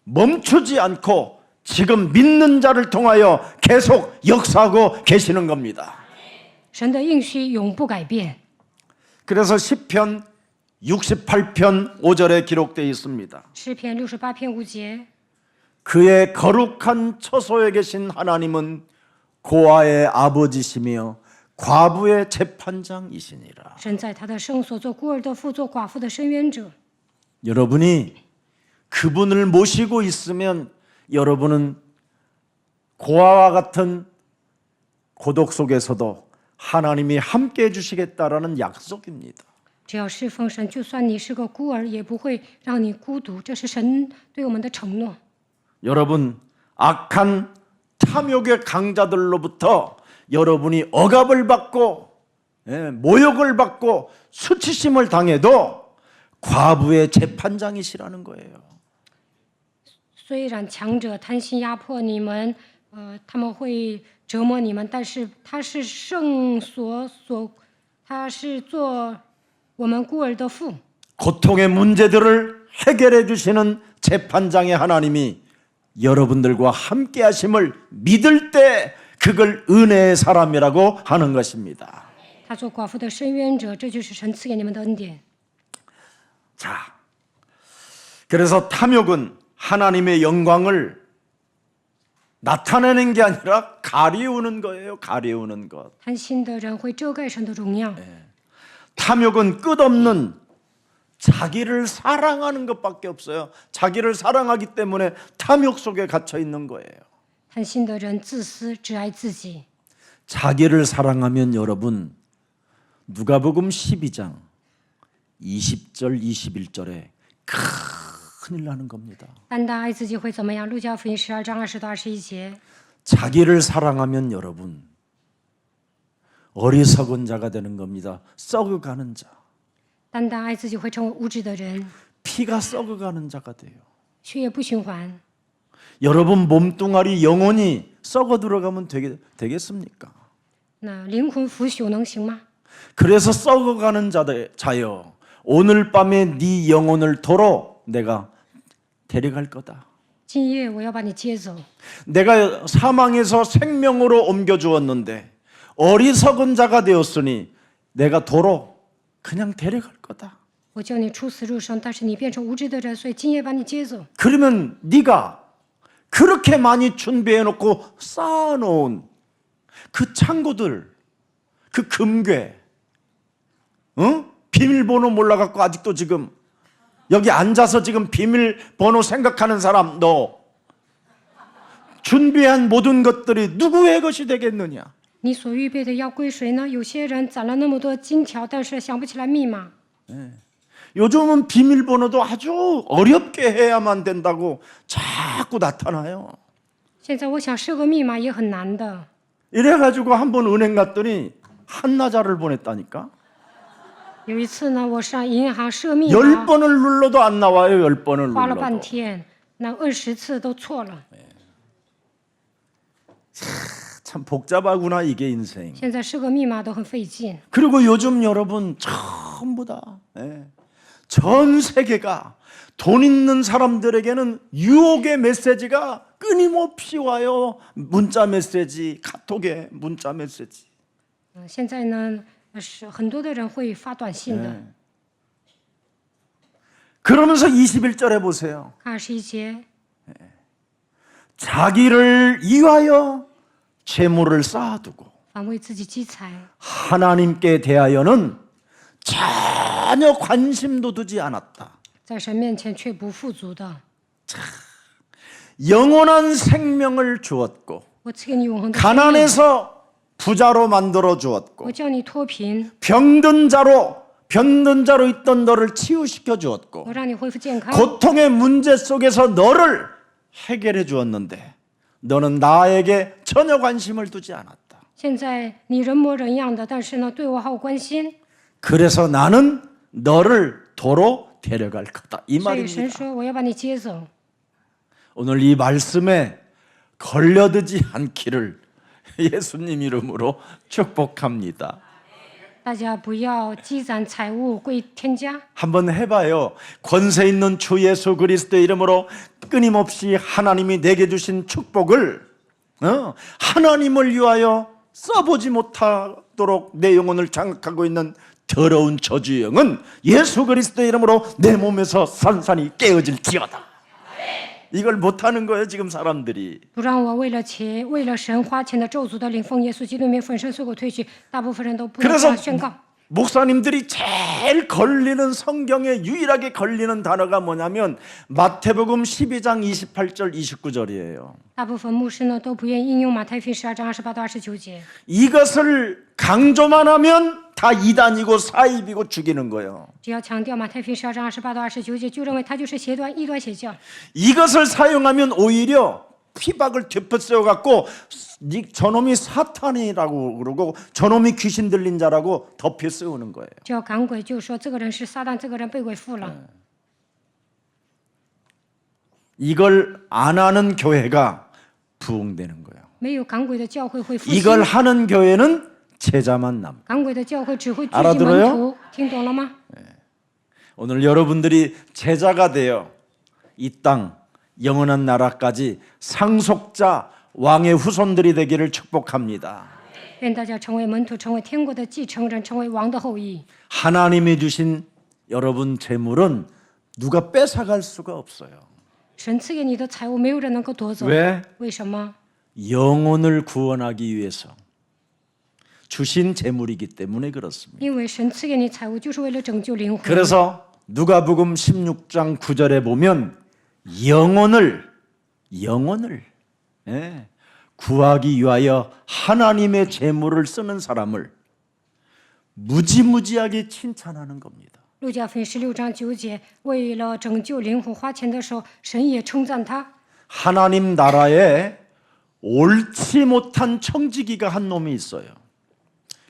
멈추지 않고 지금 믿는 자를 통하여 계속 역사하고 계시는 겁니다. 神的应许永不改变。 그래서 시편 68편 5절에 기록되어 있습니다. 诗篇68篇5节， 그의 거룩한 처소에 계신 하나님은 고아의 아버지시며 과부의 재판장이시니라. 神在他的圣所做孤儿的父，做寡妇的伸冤者。 여러분이 그분을 모시고 있으면 여러분은 고아와 같은 고독 속에서도 하나님이 함께 해주시겠다라는 약속입니다. 只要侍奉神，就算你是个孤儿，也不会让你孤独，这是神对我们的承诺。 여러분 악한 탐욕의 강자들로부터 여러분이 억압을 받고 모욕을 받고 수치심을 당해도 과부의 재판장이시라는 거예요. 虽然强者贪心压迫你们，他们会折磨你们，但是他是圣所所，他是做我们孤儿的父。 고통의 문제들을 해결해 주시는 재판장의 하나님이 여러분들과 함께 하심을 믿을 때 그걸 은혜의 사람이라고 하는 것입니다. 他做寡妇的伸冤者，这就是神赐给你们的恩典。 자, 그래서 탐욕은 하나님의 영광을 나타내는 게 아니라 가리우는 거예요. 가리우는 것. 贪心的人会遮盖神的荣耀， 탐욕은 끝없는 자기를 사랑하는 것밖에 없어요. 자기를 사랑하기 때문에 탐욕 속에 갇혀 있는 거예요. 贪心的人自私，只爱自己。 자기를 사랑하면 여러분 누가복음 12장 20절 21절에 큰일 나는 겁니다. 单单爱自己会怎么样？路加福音12章20到21节， 자기를 사랑하면 여러분 어리석은 자가 되는 겁니다. 썩어가는 자. 单单爱自己会成为无知的人， 피가 썩어가는 자가 돼요. 血液不循环。 여러분 몸뚱아리 영혼이 썩어 들어가면 되겠습니까? 那灵魂腐朽能行吗？ 그래서 썩어가는 자여 오늘 밤에 네 영혼을 도로 내가 데려갈 거다. 今夜我要把你接走， 내가 사망에서 생명으로 옮겨 주었는데 어리석은 자가 되었으니 내가 도로 그냥 데려갈 거다. 我叫你出死入生，但是你变成无知的人，所以今夜把你接走。 그러면 네가 그렇게 많이 준비해 놓고 쌓아 놓은 그 창고들, 그 금괴, 비밀번호 몰라갖고 아직도 지금 여기 앉아서 지금 비밀번호 생각하는 사람, 너 준비한 모든 것들이 누구의 것이 되겠느냐? 你所预备的要归谁呢？有些人攒了那么多金条，但是想不起来密码。 요즘은 비밀번호도 아주 어렵게 해야만 된다고 자꾸 나타나요. 现在我想设个密码也很难的。 이래가지고 한번 은행 갔더니 한나자를 보냈다니까. 有一次呢，我上银行设密码， 10번을 눌러도 안 나와요. 10번을 花了半 눌러도. 天，那20次都错了。 참 복잡하구나 이게 인생. 现在设个密码都很费劲。 그리고 요즘 여러분 전부 다 전 세계가 돈 있는 사람들에게는 유혹의 메시지가 끊임없이 와요. 문자 메시지, 카톡에 문자 메시지. 现在呢，是很多的人会发短信的。 그러면서 21절에 보세요. 看21节， 자기를 위하여 재물을 쌓아두고 反为自己积财， 하나님께 대하여는 전혀 관심도 두지 않았다. 在神面前却不富足的。 영원한 생명을 주었고 我赐给你永恒的生命， 가난해서 부자로 만들어 주었고 我叫你脱贫， 병든 자로 있던 너를 치유시켜 주었고 我让你恢复健康。 고통의 문제 속에서 너를 해결해 주었는데 너는 나에게 전혀 관심을 두지 않았다. 现在你人模人样的，但是呢，对我毫无关心。 그래서 나는 너를 도로 데려갈 거다. 이 所以神 말입니다. 说，我要把你接走。 오늘 이 말씀에 걸려들지 않기를 예수님 이름으로 축복합니다. 大家不要积攒财物归天家。 한번 해봐요. 권세 있는 주 예수 그리스도의 이름으로 끊임없이 하나님이 내게 주신 축복을 하나님을 위하여 써보지 못하도록 내 영혼을 장악하고 있는 더러운 저주의 영은 예수 그리스도의 이름으로 내 몸에서 산산이 깨어질지어다. 이걸 못하는 거예요 지금 사람들이. 不让我为了钱、为了神花钱的咒诅的灵奉耶稣基督名粉身碎骨退去，大部分人都不能这 그래서 样宣告。 목사님들이 제일 걸리는 성경에 유일하게 걸리는 단어가 뭐냐면 마태복음 12장 28절 29절이에요. 大部分牧师呢都不愿意应用马太福音12章28到29节。 이것을 강조만 하면 다 이단이고 사입이고 죽이는 거예요. 只要强调马太福音12章28到29节，就认为他就是邪端、异端、邪教。 이것을 사용하면 오히려 피박을 되풀세워 갖고 저놈이 사탄이라고 그러고 저놈이 귀신 들린 자라고 덮여 쓰우는 거예요. 只要赶鬼，就说这个人是撒旦，这个人被鬼附了。 이걸 안 하는 교회가 부흥되는 거예요. 没有赶鬼的教会会复兴， 이걸 하는 교회는 제자만 남. 赶鬼的教会只会聚集 알아들어요 门徒。听懂了吗？ 오늘 여러분들이 제자가 되어 이 땅 영원한 나라까지 상속자 왕의 후손들이 되기를 축복합니다. 愿大家成为门徒，成为天国的继承人，成为王的后裔。 하나님이 주신 여러분 재물은 누가 뺏어갈 수가 없어요. 神赐给你的财物，没有人能够夺走。 왜? 为什么？ 영혼을 구원하기 위해서 주신 재물이기 때문에 그렇습니다. 因为神赐给你财物，就是为了拯救灵魂。 그래서 누가복음 16장 9절에 보면 영혼을 구하기 위하여 하나님의 재물을 쓰는 사람을 무지무지하게 칭찬하는 겁니다. 路加福音16章9节，为了拯救灵魂花钱的时候，神也称赞他。 하나님 나라에 옳지 못한 청지기가 한 놈이 있어요.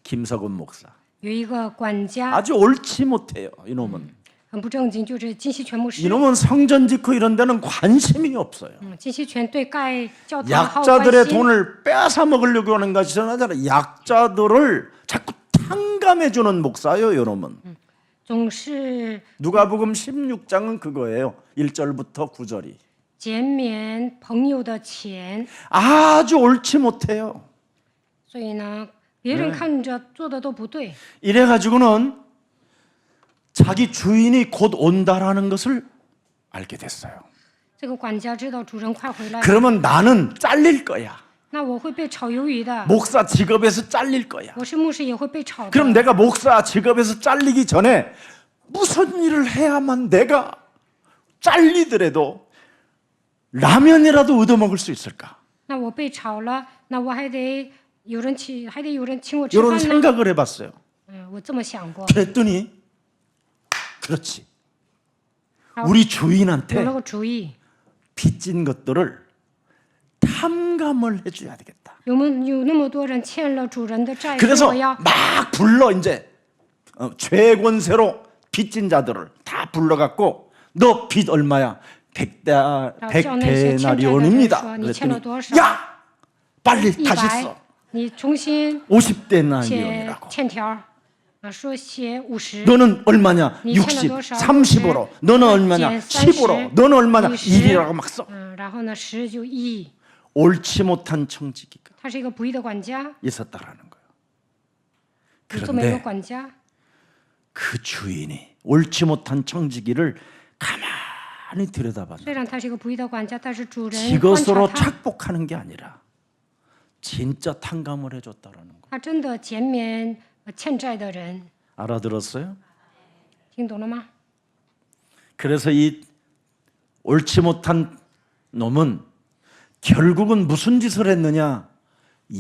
김석원 목사. 有一个管家 아주 옳지 못해요. 이놈은. 很不正经，就是金希全牧师。 이놈은 성전 짓고 이런 데는 관심이 없어요. 金希全对盖教堂毫无关 약자들의 心， 돈을 빼앗아 먹으려고 하는 것이 아니라 약자들을 자꾸 탕감해 주는 목사예요, 이놈은. 总是 누가복음 16장은 그거예요. 1절부터 9절이. 减免朋友的钱， 아주 옳지 못해요. 所以呢，别人看着做的都不对。 이래 가지고는 자기 주인이 곧 온다라는 것을 알게 됐어요. 这个管家知道主人快回来， 그러면 나는 잘릴 거야. 那我会被炒鱿鱼的。 목사 직업에서 잘릴 거야. 我是牧师也会被炒的。 그럼 내가 목사 직업에서 잘리기 전에 무슨 일을 해야만 내가 잘리더라도 라면이라도 얻어먹을 수 있을까? 那我被炒了，那我还得有人请，还得有人请我吃 이런 饭呢。 생각을 해봤어요. 我这么想过。 그랬더니 그렇지. 好 우리 有 주인한테 了个主意， 빚진 것들을 탐감을 해줘야 되겠다. 有那么多人欠了主人的债，所以 그래서 我要 막 불러 이제 죄권세로 빚진 자들을 다 불러갖고 너 빚 얼마야? 100데나리온입니다. 그랬더니 야 빨리 100， 다시 써. 你重新 50데나리온이라고. 欠条，说写50， 너는 얼마냐? 60, 30으로. 너는 얼마냐? 10으로. 너는 얼마냐? 1이라고 막 써. 然后呢10就1， 옳지 못한 청지기가 他是一个不义的管家， 있었다라는 거예요. 有这么一个 그런데 管家， 그 주인이 옳지 못한 청지기를 가만히 들여다봤는데 虽然他是一个不义的管家，但是主人观察 이것으로 他， 착복하는 게 아니라 진짜 탕감을 해줬다라는 거. 他真的减免欠债的人， 알아들었어요? 听懂了吗？ 그래서 이 옳지 못한 놈은 결국은 무슨 짓을 했느냐?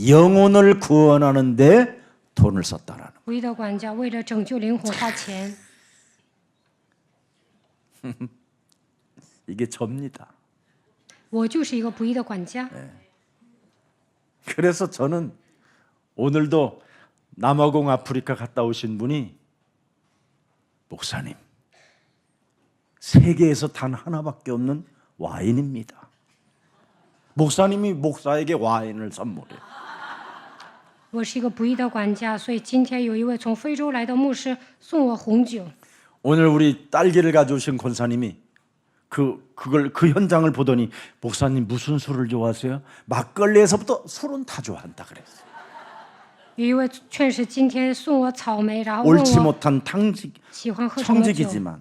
영혼을 구원하는데 돈을 썼다라는 거. 不义的管家为了拯救灵魂花钱， 이게 접니다. 我就是一个不义的管家。 그래서 저는 오늘도 남아공 아프리카 갔다 오신 분이 목사님, 세계에서 단 하나밖에 없는 와인입니다. 목사님이 목사에게 와인을 선물해요. 我是一个不义的管家，所以今天有一位从非洲来的牧师送我红酒。 오늘 우리 딸기를 가져오신 권사님이 그 현장을 보더니 목사님 무슨 술을 좋아하세요? 막걸리에서부터 술은 다 좋아한다 그랬어요. 有一位劝士今天送我草莓，然后问 옳지 我 못한 喜欢喝什么酒。 청직이지만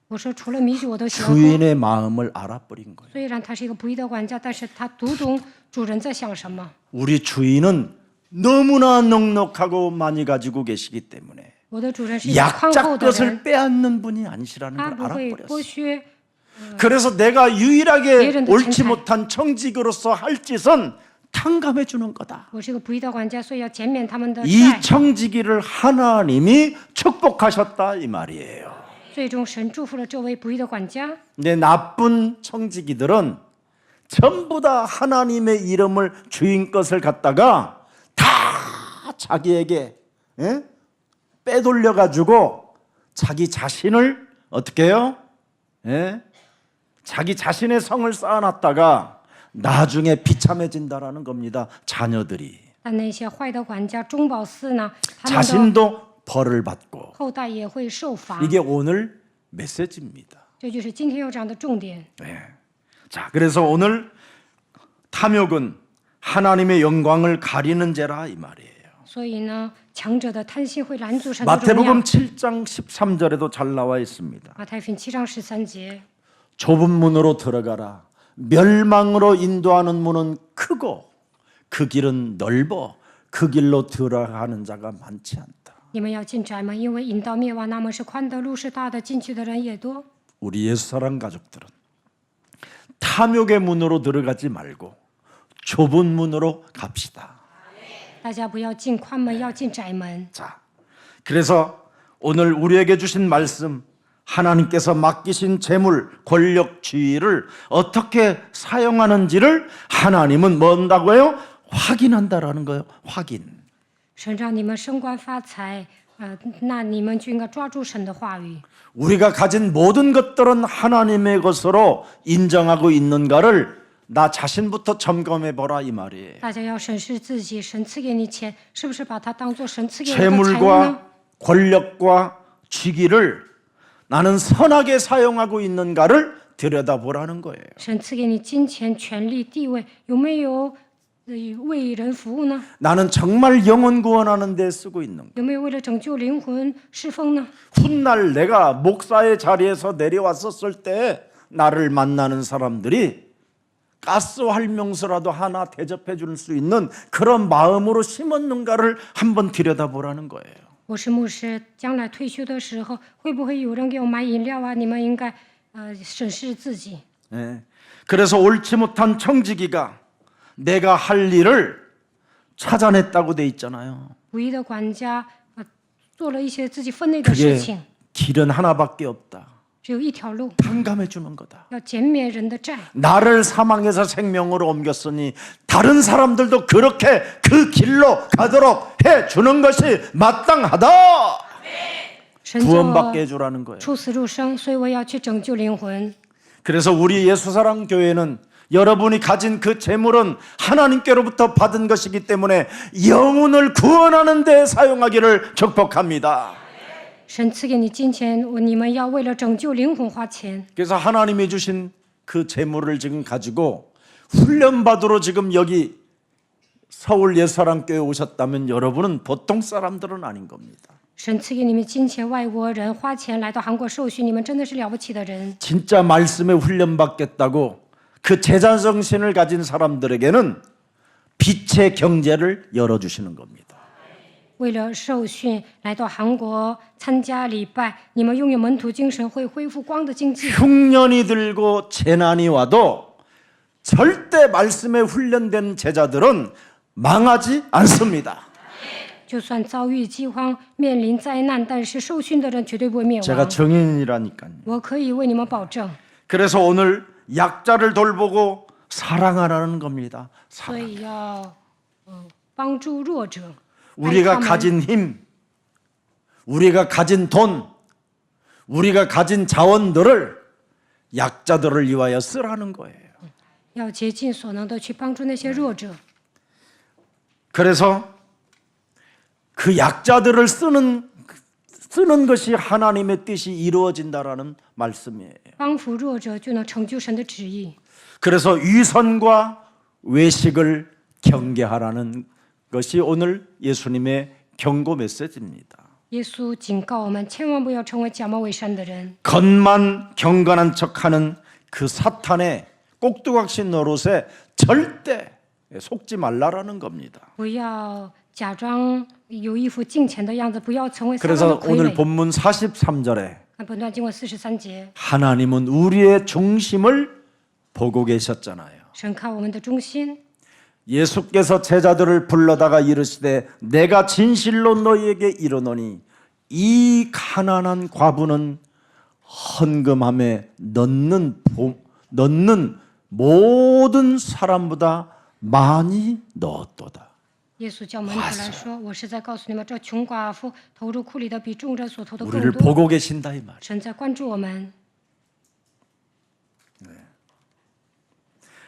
我说除了米酒我都喜欢喝。 주인의 마음을 알아버린 거예요. 虽然他是一个不义的管家，但是他读懂主人在想什么。 우리 주인은 너무나 넉넉하고 많이 가지고 계시기 때문에 我的主人是一个宽厚 약자 的 것을 人， 빼앗는 분이 아니시라는 他 걸 不会剥 알아버렸어요. 削。 그래서 내가 유일하게 예전도 옳지 칭찬. 못한 청직으로서 할 짓은 탕감해 주는 거다. 我是个不义的管家，所以要减免他们的 이 债。 청지기를 하나님이 축복하셨다 이 말이에요. 最终神祝福了这位不义的管家。 근데 나쁜 청지기들은 전부 다 하나님의 이름을 주인 것을 갖다가 다 자기에게 빼돌려 가지고 자기 자신을 어떻게 해요? 자기 자신의 성을 쌓아놨다가 나중에 비참해진다라는 겁니다. 자녀들이 但那些坏的管家中饱私呢，他们的 자신도 벌을 받고 后代也会受罚。 이게 오늘 메시지입니다. 这就是今天要讲的重点。 자, 그래서 오늘 탐욕은 하나님의 영광을 가리는 죄라 이 말이에요. 所以呢，强者的贪心会拦阻神的荣耀 마태복음 。 7장 13절에도 잘 나와 있습니다. 马太福音7章13节， 좁은 문으로 들어가라. 멸망으로 인도하는 문은 크고 그 길은 넓어 그 길로 들어가는 자가 많지 않다. 你们要进窄门，因为引到灭亡那门是宽的，路是大的，进去的人也多。 우리 예수사랑 가족들은 탐욕의 문으로 들어가지 말고 좁은 문으로 갑시다. 大家不要进宽门，要进窄门。 자, 그래서 오늘 우리에게 주신 말씀, 하나님께서 맡기신 재물, 권력, 지위를 어떻게 사용하는지를 하나님은 뭔다고요? 확인한다라는 거예요. 확인. 神让你们升官发财，那你们就应该抓住神的话语。 우리가 가진 모든 것들은 하나님의 것으로 인정하고 있는가를 나 자신부터 점검해 보라 이 말이에요. 大家要审视自己，神赐给你钱，是不是把它当做神赐给你的财物呢？ 재물과 권력과 직위를 나는 선하게 사용하고 있는가를 들여다보라는 거예요. 神赐给你金钱、权力、地位，有没有为人服务呢？ 나는 정말 영혼 구원하는 데 쓰고 있는가? 有没有为了拯救灵魂侍奉呢？ 훗날 내가 목사의 자리에서 내려왔었을 때 나를 만나는 사람들이 가스 활명수라도 하나 대접해 줄 수 있는 그런 마음으로 심었는가를 한번 들여다보라는 거예요. 我是牧师，将来退休的时候，会不会有人给我买饮料啊？你们应该审视自己。 그래서 옳지 못한 청지기가 내가 할 일을 찾아냈다고 돼 있잖아요. 不义的管家做了一些自己分内的事 그게 情， 길은 하나밖에 없다. 只有一条路， 탕감해 주는 거다. 要减免人的债。 나를 사망에서 생명으로 옮겼으니 다른 사람들도 그렇게 그 길로 가도록 해 주는 것이 마땅하다. 神叫 구원받게 我 해주라는 거예요. 出死入生，所以我要去拯救灵魂。 그래서 우리 예수사랑 교회는 여러분이 가진 그 재물은 하나님께로부터 받은 것이기 때문에 영혼을 구원하는 데 사용하기를 축복합니다. 神赐给你金钱，你们要为了拯救灵魂花钱。 그래서 하나님이 주신 그 재물을 지금 가지고 훈련받으러 지금 여기 서울 예사랑교회 오셨다면 여러분은 보통 사람들은 아닌 겁니다. 神赐给你们金钱，外国人花钱来到韩国受训，你们真的是了不起的人。 진짜 말씀에 훈련받겠다고 그 제자 정신을 가진 사람들에게는 빛의 경제를 열어주시는 겁니다. 为了受训来到韩国参加礼拜，你们拥有门徒精神，会恢复光的经济。 흉년이 들고 재난이 와도 절대 말씀에 훈련된 제자들은 망하지 않습니다. 就算遭遇饥荒，面临灾难，但是受训的人绝对不会灭 제가 亡。 정인이라니까요. 我可以为你们保证。 그래서 오늘 약자를 돌보고 사랑하라는 겁니다. 所以要帮助弱者。 우리가 爱他们 가진 힘, 우리가 가진 돈, 우리가 가진 자원들을 약자들을 위하여 쓰라는 거예요. 要竭尽所能的去帮助那些弱者。 그래서 그 약자들을 쓰는 것이 하나님의 뜻이 이루어진다라는 말씀이에요. 帮扶弱者就能成就神的旨意。 그래서 위선과 외식을 경계하라는 것이 오늘 예수님의 경고 메시지입니다. 耶稣警告我们，千万不要成为假冒伪善的人。 겉만 경건한 척하는 그 사탄의 꼭두각시 노릇에 절대 속지 말라라는 겁니다. 不要假装有一副敬虔的样子，不要成为撒旦的 그래서 傀 오늘 儡。 본문 43절에 看本段经文43节， 하나님은 우리의 중심을 보고 계셨잖아요. 神看我们的忠心。 예수께서 제자들을 불러다가 이르시되 내가 진실로 너희에게 이르노니 이 가난한 과부는 헌금함에 넣는 모든 사람보다 많이 넣었도다. 耶稣叫门徒来说：“我是在告诉你们，这穷寡妇投入库里的比众人所投的更 우리를 多。 보고 계신다 이 말. 神在关注我们，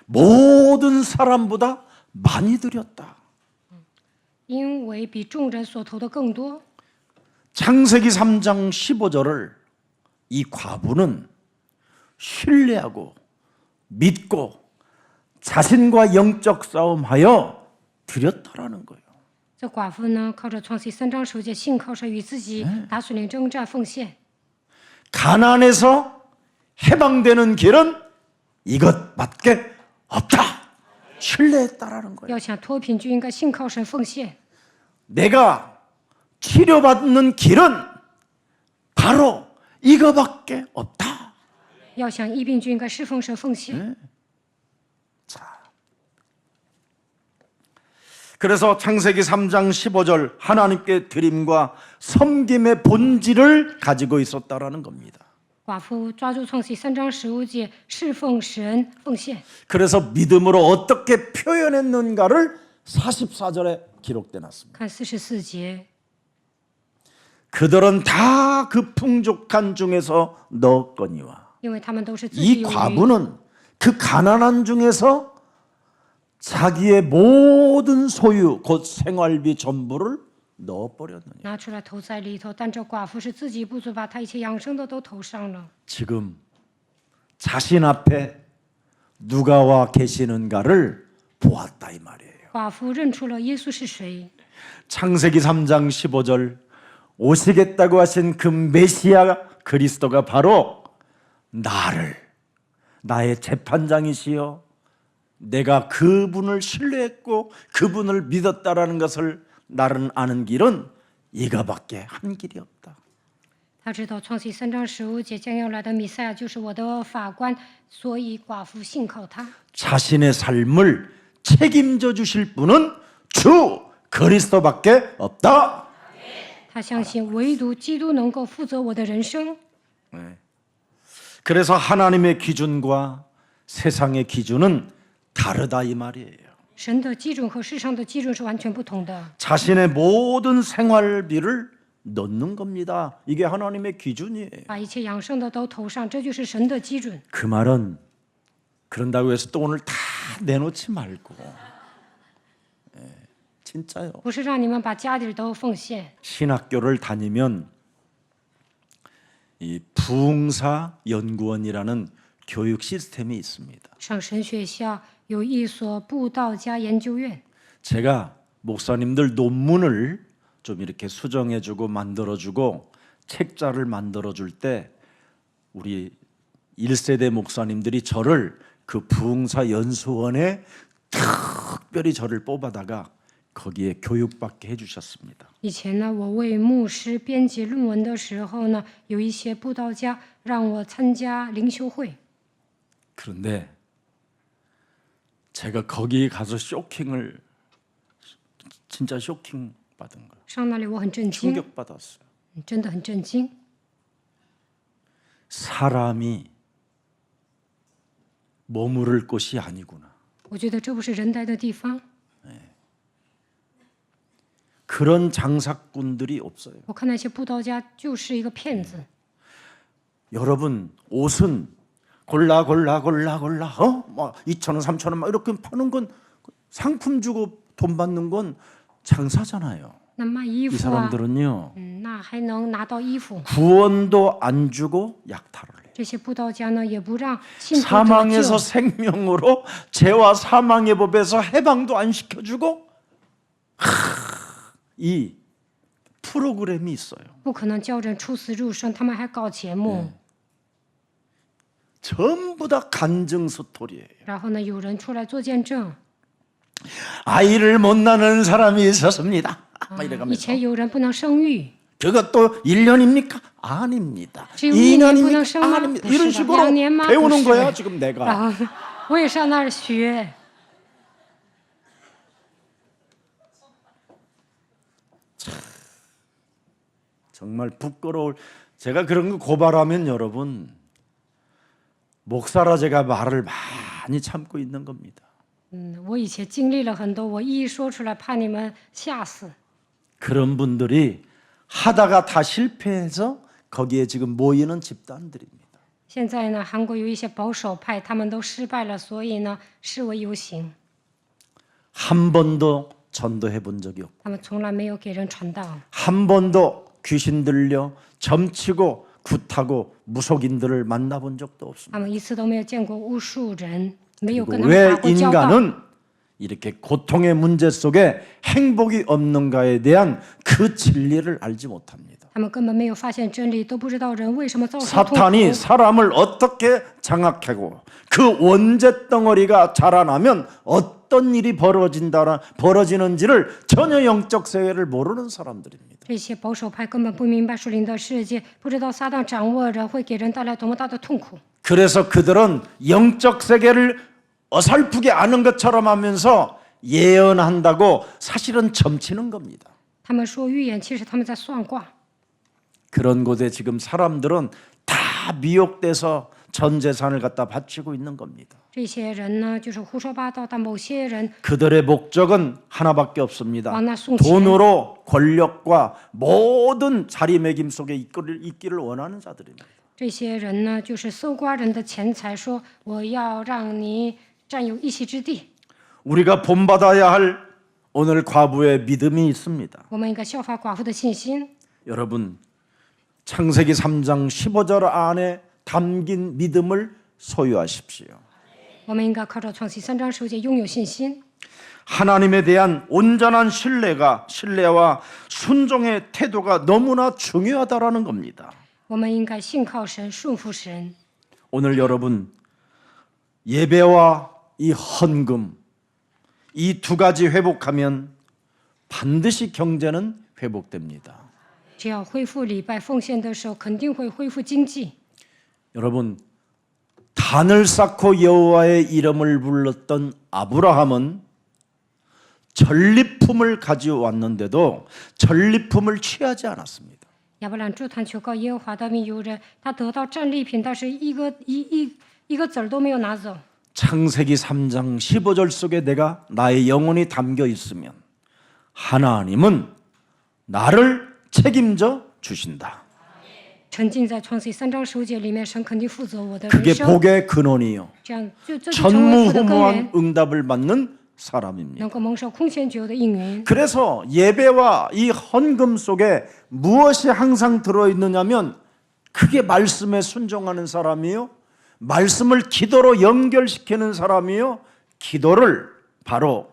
모든 사람보다 많이 드렸다. 因为比众人所投的更多。 창세기 3장 15절을 이 과부는 신뢰하고 믿고 자신과 영적 싸움하여 드렸다라는 거예요. 这寡妇呢，靠着创世3章9节，信靠神与自己打属灵征战奉献。 가난에서 해방되는 길은 이것밖에 없다. 신뢰했다라는 거예요. 要想脱贫，就应该信靠神奉献。 내가 치료받는 길은 바로 이거밖에 없다. 要想医病，就应该侍奉神奉献。 그래서 창세기 3장 15절 하나님께 드림과 섬김의 본질을 가지고 있었다라는 겁니다. 寡妇抓住创世3章15节，侍奉神奉献。 그래서 믿음으로 어떻게 표현했는가를 44절에 기록돼 놨습니다. 看44节， 그들은 다 그 풍족한 중에서 넣었거니와 因为他们都是自己 이 有余， 과부는 그 가난한 중에서 자기의 모든 소유 곧 생활비 전부를 넣어버렸느냐. 拿出来投在里头。但这寡妇是自己不足，把她一切养生的都投上了。 지금 자신 앞에 누가 와 계시는가를 보았다 이 말이에요. 寡妇认出了耶稣是谁。 창세기 3장 15절 오시겠다고 하신 그 메시아 그리스도가 바로 나의 재판장이시여 내가 그분을 신뢰했고 그분을 믿었다라는 것을 나는 아는 길은 이거밖에 한 길이 없다. 他知道创世3章15节将要来的弥赛亚就是我的法官，所以寡妇信靠他。 자신의 삶을 책임져 주실 분은 주 그리스도밖에 없다. 他相信唯独基督能够负责我的人生。 그래서 하나님의 기준과 세상의 기준은 다르다 이 말이에요. 神的基准和世上的基准是完全不同的。 자신의 모든 생활비를 넣는 겁니다. 이게 하나님의 기준이에요. 把一切养生的都投上，这就是神的基准。 그 말은 그런다고 해서 또 오늘 다 내놓지 말고, 진짜요. 不是让你们把家底都奉献。 신학교를 다니면 이 부흥사 연구원이라는 교육 시스템이 있습니다. 上神学校有一所布道家研究院， 제가 목사님들 논문을 좀 이렇게 수정해주고 만들어주고 책자를 만들어줄 때 우리 1세대 목사님들이 저를 그 부흥사 연수원에 특별히 저를 뽑아다가 거기에 교육받게 해주셨습니다. 以前呢，我为牧师编辑论文的时候呢，有一些布道家让我参加灵修会。 그런데 제가 거기 가서 쇼킹을 진짜 쇼킹 받은 거예요. 上那里我很震惊， 충격 받았어요. 真的很震惊。 사람이 머무를 곳이 아니구나. 我觉得这不是人待的地方。 그런 장사꾼들이 없어요. 我看那些布道家就是一个骗子。 여러분 옷은 골라 뭐 2,000원 3,000원 막 이렇게 파는 건 상품 주고 돈 받는 건 장사잖아요. 那卖衣 이 服啊， 사람들은요 那还能拿到衣服。 구원도 안 주고 약탈을 해요. 这些布道家呢，也不让信徒得 사망에서 救， 생명으로 죄와 사망의 법에서 해방도 안 시켜주고 이 프로그램이 있어요. 不可能叫人出死入生，他们还搞节目。 전부 다 간증 스토리예요. 然后呢，有人出来做见证。 아이를 못 낳는 사람이 있었습니다. 막 以 이래가면서 前有人不能生育， 그것도 1년입니까? 아닙니다. 只有一年不 2년입니까? 能生吗？ 아닙니다. 不 이런 是的， 식으로 2年吗？ 배우는 不 거야 是。 지금 내가. 然后我也上那儿学。 정말 부끄러울. 제가 그런 거 고발하면 여러분 목사라 제가 말을 많이 참고 있는 겁니다. 我以前经历了很多，我一说出来怕你们吓死。 그런 분들이 하다가 다 실패해서 거기에 지금 모이는 집단들입니다. 现在呢，韩国有一些保守派，他们都失败了，所以呢，示威游行， 한 번도 전도해 본 적이 없고 他们从来没有给人传道， 한 번도 귀신 들려 점치고 굿하고 무속인들을 만나본 적도 없습니다. 他们一次都没有见过巫术人，没有跟他 왜 们打过交道。 인간은 이렇게 고통의 문제 속에 행복이 없는가에 대한 그 진리를 알지 못합니다. 他们根本没有发现真理，都不知道人为什么遭受痛 사탄이 苦。 사람을 어떻게 장악하고 그 원죄 덩어리가 자라나면 어떤 일이 벌어지는지를 전혀 영적 세계를 모르는 사람들입니다. 这些保守派根本不明白属灵的世界，不知道撒旦掌握着会给人带来多么大的痛苦。 그래서 그들은 영적 세계를 어설프게 아는 것처럼 하면서 예언한다고 사실은 점치는 겁니다. 他们说预言，其实他们在算卦。 그런 곳에 지금 사람들은 다 미혹돼서 전 재산을 갖다 바치고 있는 겁니다. 这些人呢，就是胡说八道，但某些人 그들의 목적은 하나밖에 없습니다. 왕나 숭치. 돈으로 권력과 모든 자리매김 속에 있기를 원하는 자들입니다. 这些人呢，就是搜刮人的钱财，说我要让你占有一席之地。 우리가 본받아야 할 오늘 과부의 믿음이 있습니다. 我们应该效法寡妇的信心。 여러분 창세기 3장 15절 안에 담긴 믿음을 소유하십시오. 我们应该靠着创世3章10节拥有信心。 하나님에 대한 온전한 신뢰와 순종의 태도가 너무나 중요하다라는 겁니다. 我们应该信靠神，顺服神。 오늘 여러분 예배와 이 헌금 이 두 가지 회복하면 반드시 경제는 회복됩니다. 只要恢复礼拜奉献的时候，肯定会恢复经济。 여러분 단을 쌓고 여호와의 이름을 불렀던 아브라함은 전리품을 가져왔는데도 전리품을 취하지 않았습니다. 亚伯兰筑坛求告耶和华的名，有人他得到战利品，但是一个子儿都没有拿走。 창세기 3장 15절 속에 내가 나의 영혼이 담겨 있으면 하나님은 나를 책임져 주신다. 沉浸在创世3章10节里面，神肯定负责我的人 그게 生， 복의 근원이요. 这样就成为福的根源， 전무후무한 응답을 받는 사람입니다. 能够蒙受空前绝后的应允。 그래서 예배와 이 헌금 속에 무엇이 항상 들어있느냐면 그게 말씀에 순종하는 사람이요, 말씀을 기도로 연결시키는 사람이요, 기도를 바로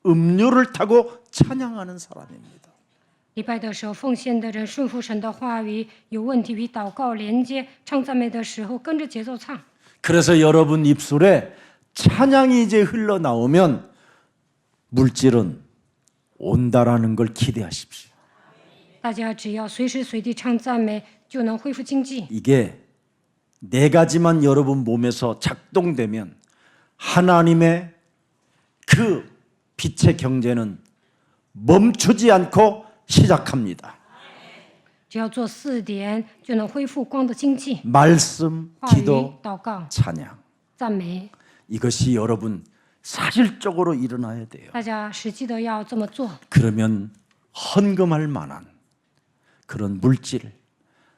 음료를 타고 찬양하는 사람입니다. 礼拜的时候，奉献的人顺服神的话语，有问题与祷告连接，唱赞美的时候跟着节奏唱。 그래서 여러분 입술에 찬양이 이제 흘러나오면 물질은 온다라는 걸 기대하십시오. 大家只要随时随地唱赞美，就能恢复经济。 이게 네 가지만 여러분 몸에서 작동되면 하나님의 그 빛의 경제는 멈추지 않고 시작합니다. 只要做4点，就能恢复光的经济。 말씀, 话语、 기도, 祷告、 찬양. 赞美， 이것이 여러분 사실적으로 일어나야 돼요. 大家实际的要这么做， 그러면 헌금할 만한 그런 물질,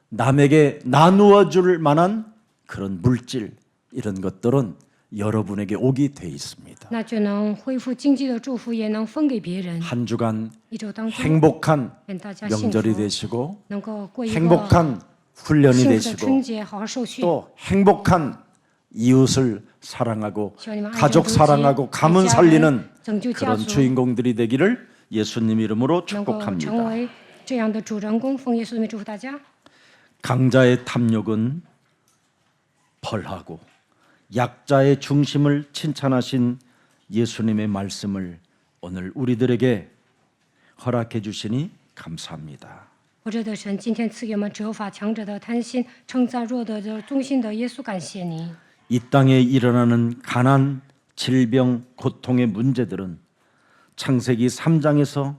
남에게 나누어 줄 만한 그런 물질, 이런 것들은 여러분에게 오게 돼 있습니다. 那就能恢复经济的祝福，也能分给别人。 한 주간 一周当中， 행복한 愿大家幸 명절이 福， 되시고 能够过一个 행복한 훈련이 幸福的 되시고 春节，好好受训。 또 행복한 이웃을 사랑하고 시원이만 가족 아이들 사랑하고 둘째, 가문 자녀, 살리는 정주 그런 자수. 주인공들이 되기를 예수님 이름으로 能够成 축복합니다. 为这样的主人公，奉耶稣的名祝福大家。 강자의 탐욕은 벌하고 약자의 중심을 칭찬하신 예수님의 말씀을 오늘 우리들에게 허락해 주시니 감사합니다. 活着的神今天赐给我们责罚强者的贪心，称赞弱者的忠心的耶稣，感谢你。 이 땅에 일어나는 가난, 질병, 고통의 문제들은 창세기 3장에서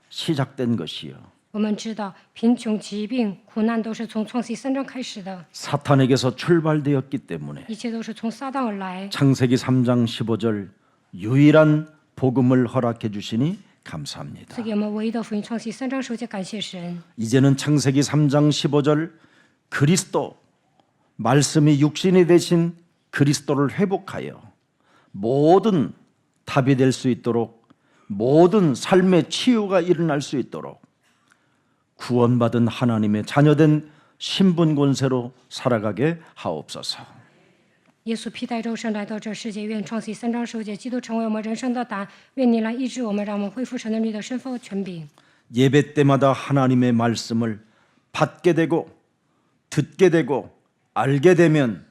시작된 것이요. 我们知道贫穷、疾病、苦难都是从创世3章开始的， 사탄에게서 출발되었기 때문에 一切都是从撒旦而来。 창세기 3장 15절 유일한 복음을 허락해 주시니 감사합니다. 赐给我们唯一的福音，创世3章10节，感谢神。 이제는 창세기 3장 15절 그리스도 말씀이 육신이 되신 그리스도를 회복하여 모든 답이 될 수 있도록 모든 삶의 치유가 일어날 수 있도록 구원받은 하나님의 자녀된 신분 권세로 살아가게 하옵소서. 耶稣披戴肉身来到这世界，愿创世3章10节，基督成为我们人生的答案。愿你来医治我们，让我们恢复神的律的身份和权柄。 예배 때마다 하나님의 말씀을 받게 되고 듣게 되고 알게 되면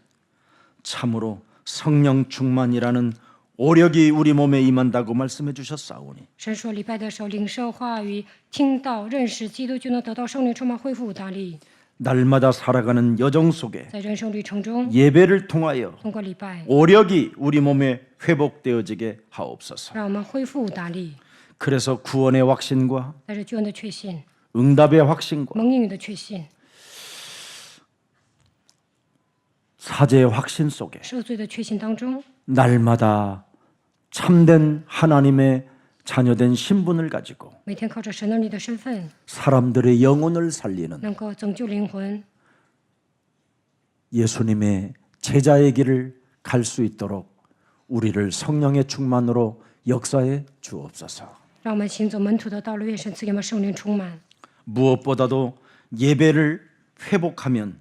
참으로 성령 충만이라는 오력이 우리 몸에 임한다고 말씀해 주셨사오니 神说，礼拜的时候领受话语，听到认识基督，就能得到圣灵充满，恢复大力。 날마다 살아가는 여정 속에 在人生旅程中， 예배를 통하여 通过礼拜， 오력이 우리 몸에 회복되어지게 하옵소서. 让我们恢复大力。 그래서 구원의 확신과 带着救恩的确信， 응답의 확신과 蒙应允的确信， 사제의 확신 속에 赦罪的确信当中， 날마다 참된 하나님의 자녀된 신분을 가지고 每天靠着神能力的身份， 사람들의 영혼을 살리는 能够拯救灵魂， 예수님의 제자의 길을 갈 수 있도록 우리를 성령의 충만으로 역사해 주옵소서. 让我们行走门徒的道路。愿神赐给我们圣灵充满。 무엇보다도 예배를 회복하면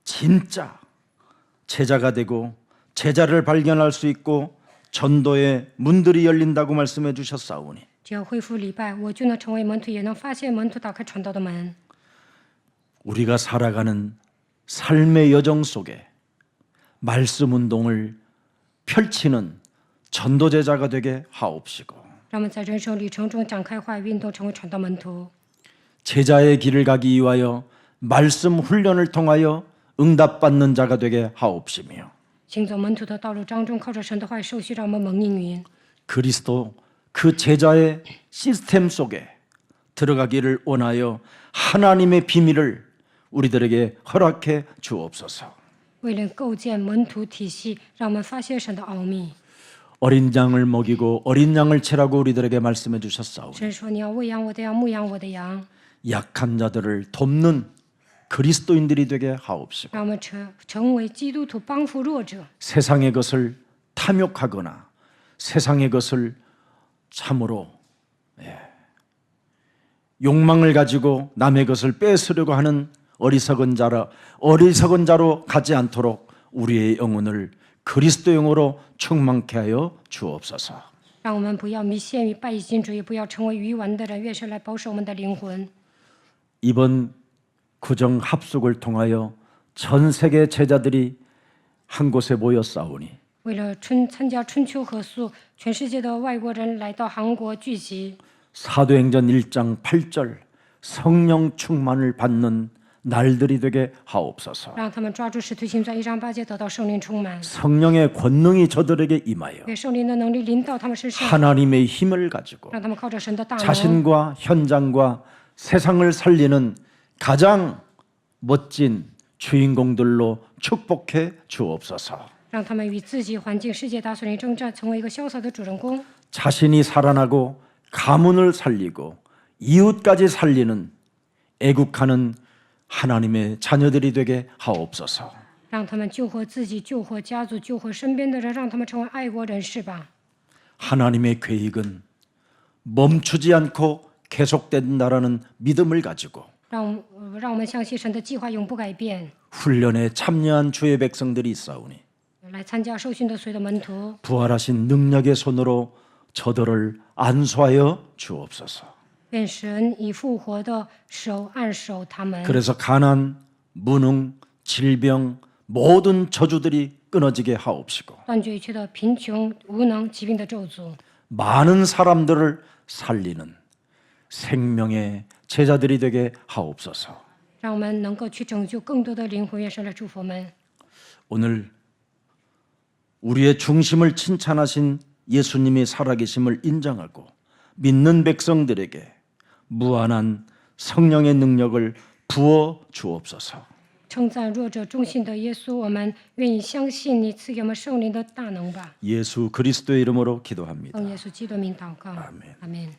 진짜 제자가 되고 제자를 발견할 수 있고 전도의 문들이 열린다고 말씀해 주셨사오니 只要恢复礼拜，我就能成为门徒，也能发现门徒打开传道的门。 우리가 살아가는 삶의 여정 속에 말씀 운동을 펼치는 전도 제자가 되게 하옵시고 让我们在人生旅程中展开话语运动，成为传道门徒。 제자의 길을 가기 위하여 말씀 훈련을 통하여 응답받는 자가 되게 하옵시며 行走门徒的道路当中，靠着神的话语受训，让我们蒙应允。 그리스도 그 제자의 시스템 속에 들어가기를 원하여 하나님의 비밀을 우리들에게 허락해 주옵소서. 为了构建门徒体系，让我们发现神的奥秘。 어린 양을 먹이고 어린 양을 치라고 우리들에게 말씀해 주셨사오니 神说：“你要喂养我的羊，牧养我的羊。 약한 자들을 돕는 그리스도인들이 되게 하옵시고 让我们成为基督徒帮扶弱者， 세상의 것을 탐욕하거나 세상의 것을 참으로 욕망을 가지고 남의 것을 뺏으려고 하는 어리석은 자로 가지 않도록 우리의 영혼을 그리스도 영으로 충만케 하여 주옵소서. 让我们不要迷陷于拜金主义，不要成为愚顽的人。愿神来保守我们的灵魂。 이번 구정 합숙을 통하여 전 세계 제자들이 한 곳에 모여 싸우니 为了参加春秋合宿，全世界的外国人来到韩国聚集。 사도행전 1장 8절 성령 충만을 받는 날들이 되게 하옵소서. 让他们抓住使徒行传1章8节，得到圣灵充满。 성령의 권능이 저들에게 임하여 愿圣灵的能力临到他们身上， 하나님의 힘을 가지고 让他们靠着神的大能， 자신과 현장과 세상을 살리는 가장 멋진 주인공들로 축복해 주옵소서. 让他们与自己、环境、世界大森林征战，成为一个潇洒的主人公。 자신이 살아나고 가문을 살리고 이웃까지 살리는 애국하는 하나님의 자녀들이 되게 하옵소서. 让他们救活自己，救活家族，救活身边的人，让他们成为爱国人士吧。 하나님의 계획은 멈추지 않고 계속된다라는 믿음을 가지고 让我们相信神的计划永不改变。 훈련에 참여한 주의 백성들이 있사오니 来参加受训的所有的门徒， 부활하신 능력의 손으로 저들을 안수하여 주옵소서. 愿神以复活的手按手他们， 그래서 가난, 무능, 질병 모든 저주들이 끊어지게 하옵시고 断绝一切的贫穷、无能、疾病的咒诅， 많은 사람들을 살리는 생명의 제자들이 되게 하옵소서. 让我们能够去拯救更多的灵魂。愿神来祝福我们。 오늘 우리의 중심을 칭찬하신 예수님의 살아계심을 인정하고 믿는 백성들에게 무한한 성령의 능력을 부어 주옵소서. 称赞弱者忠心的耶稣，我们愿意相信你赐给我们圣灵的大能吧。 예수 그리스도의 이름으로 기도합니다. 奉耶稣基督的名祷告， 아멘. 阿门。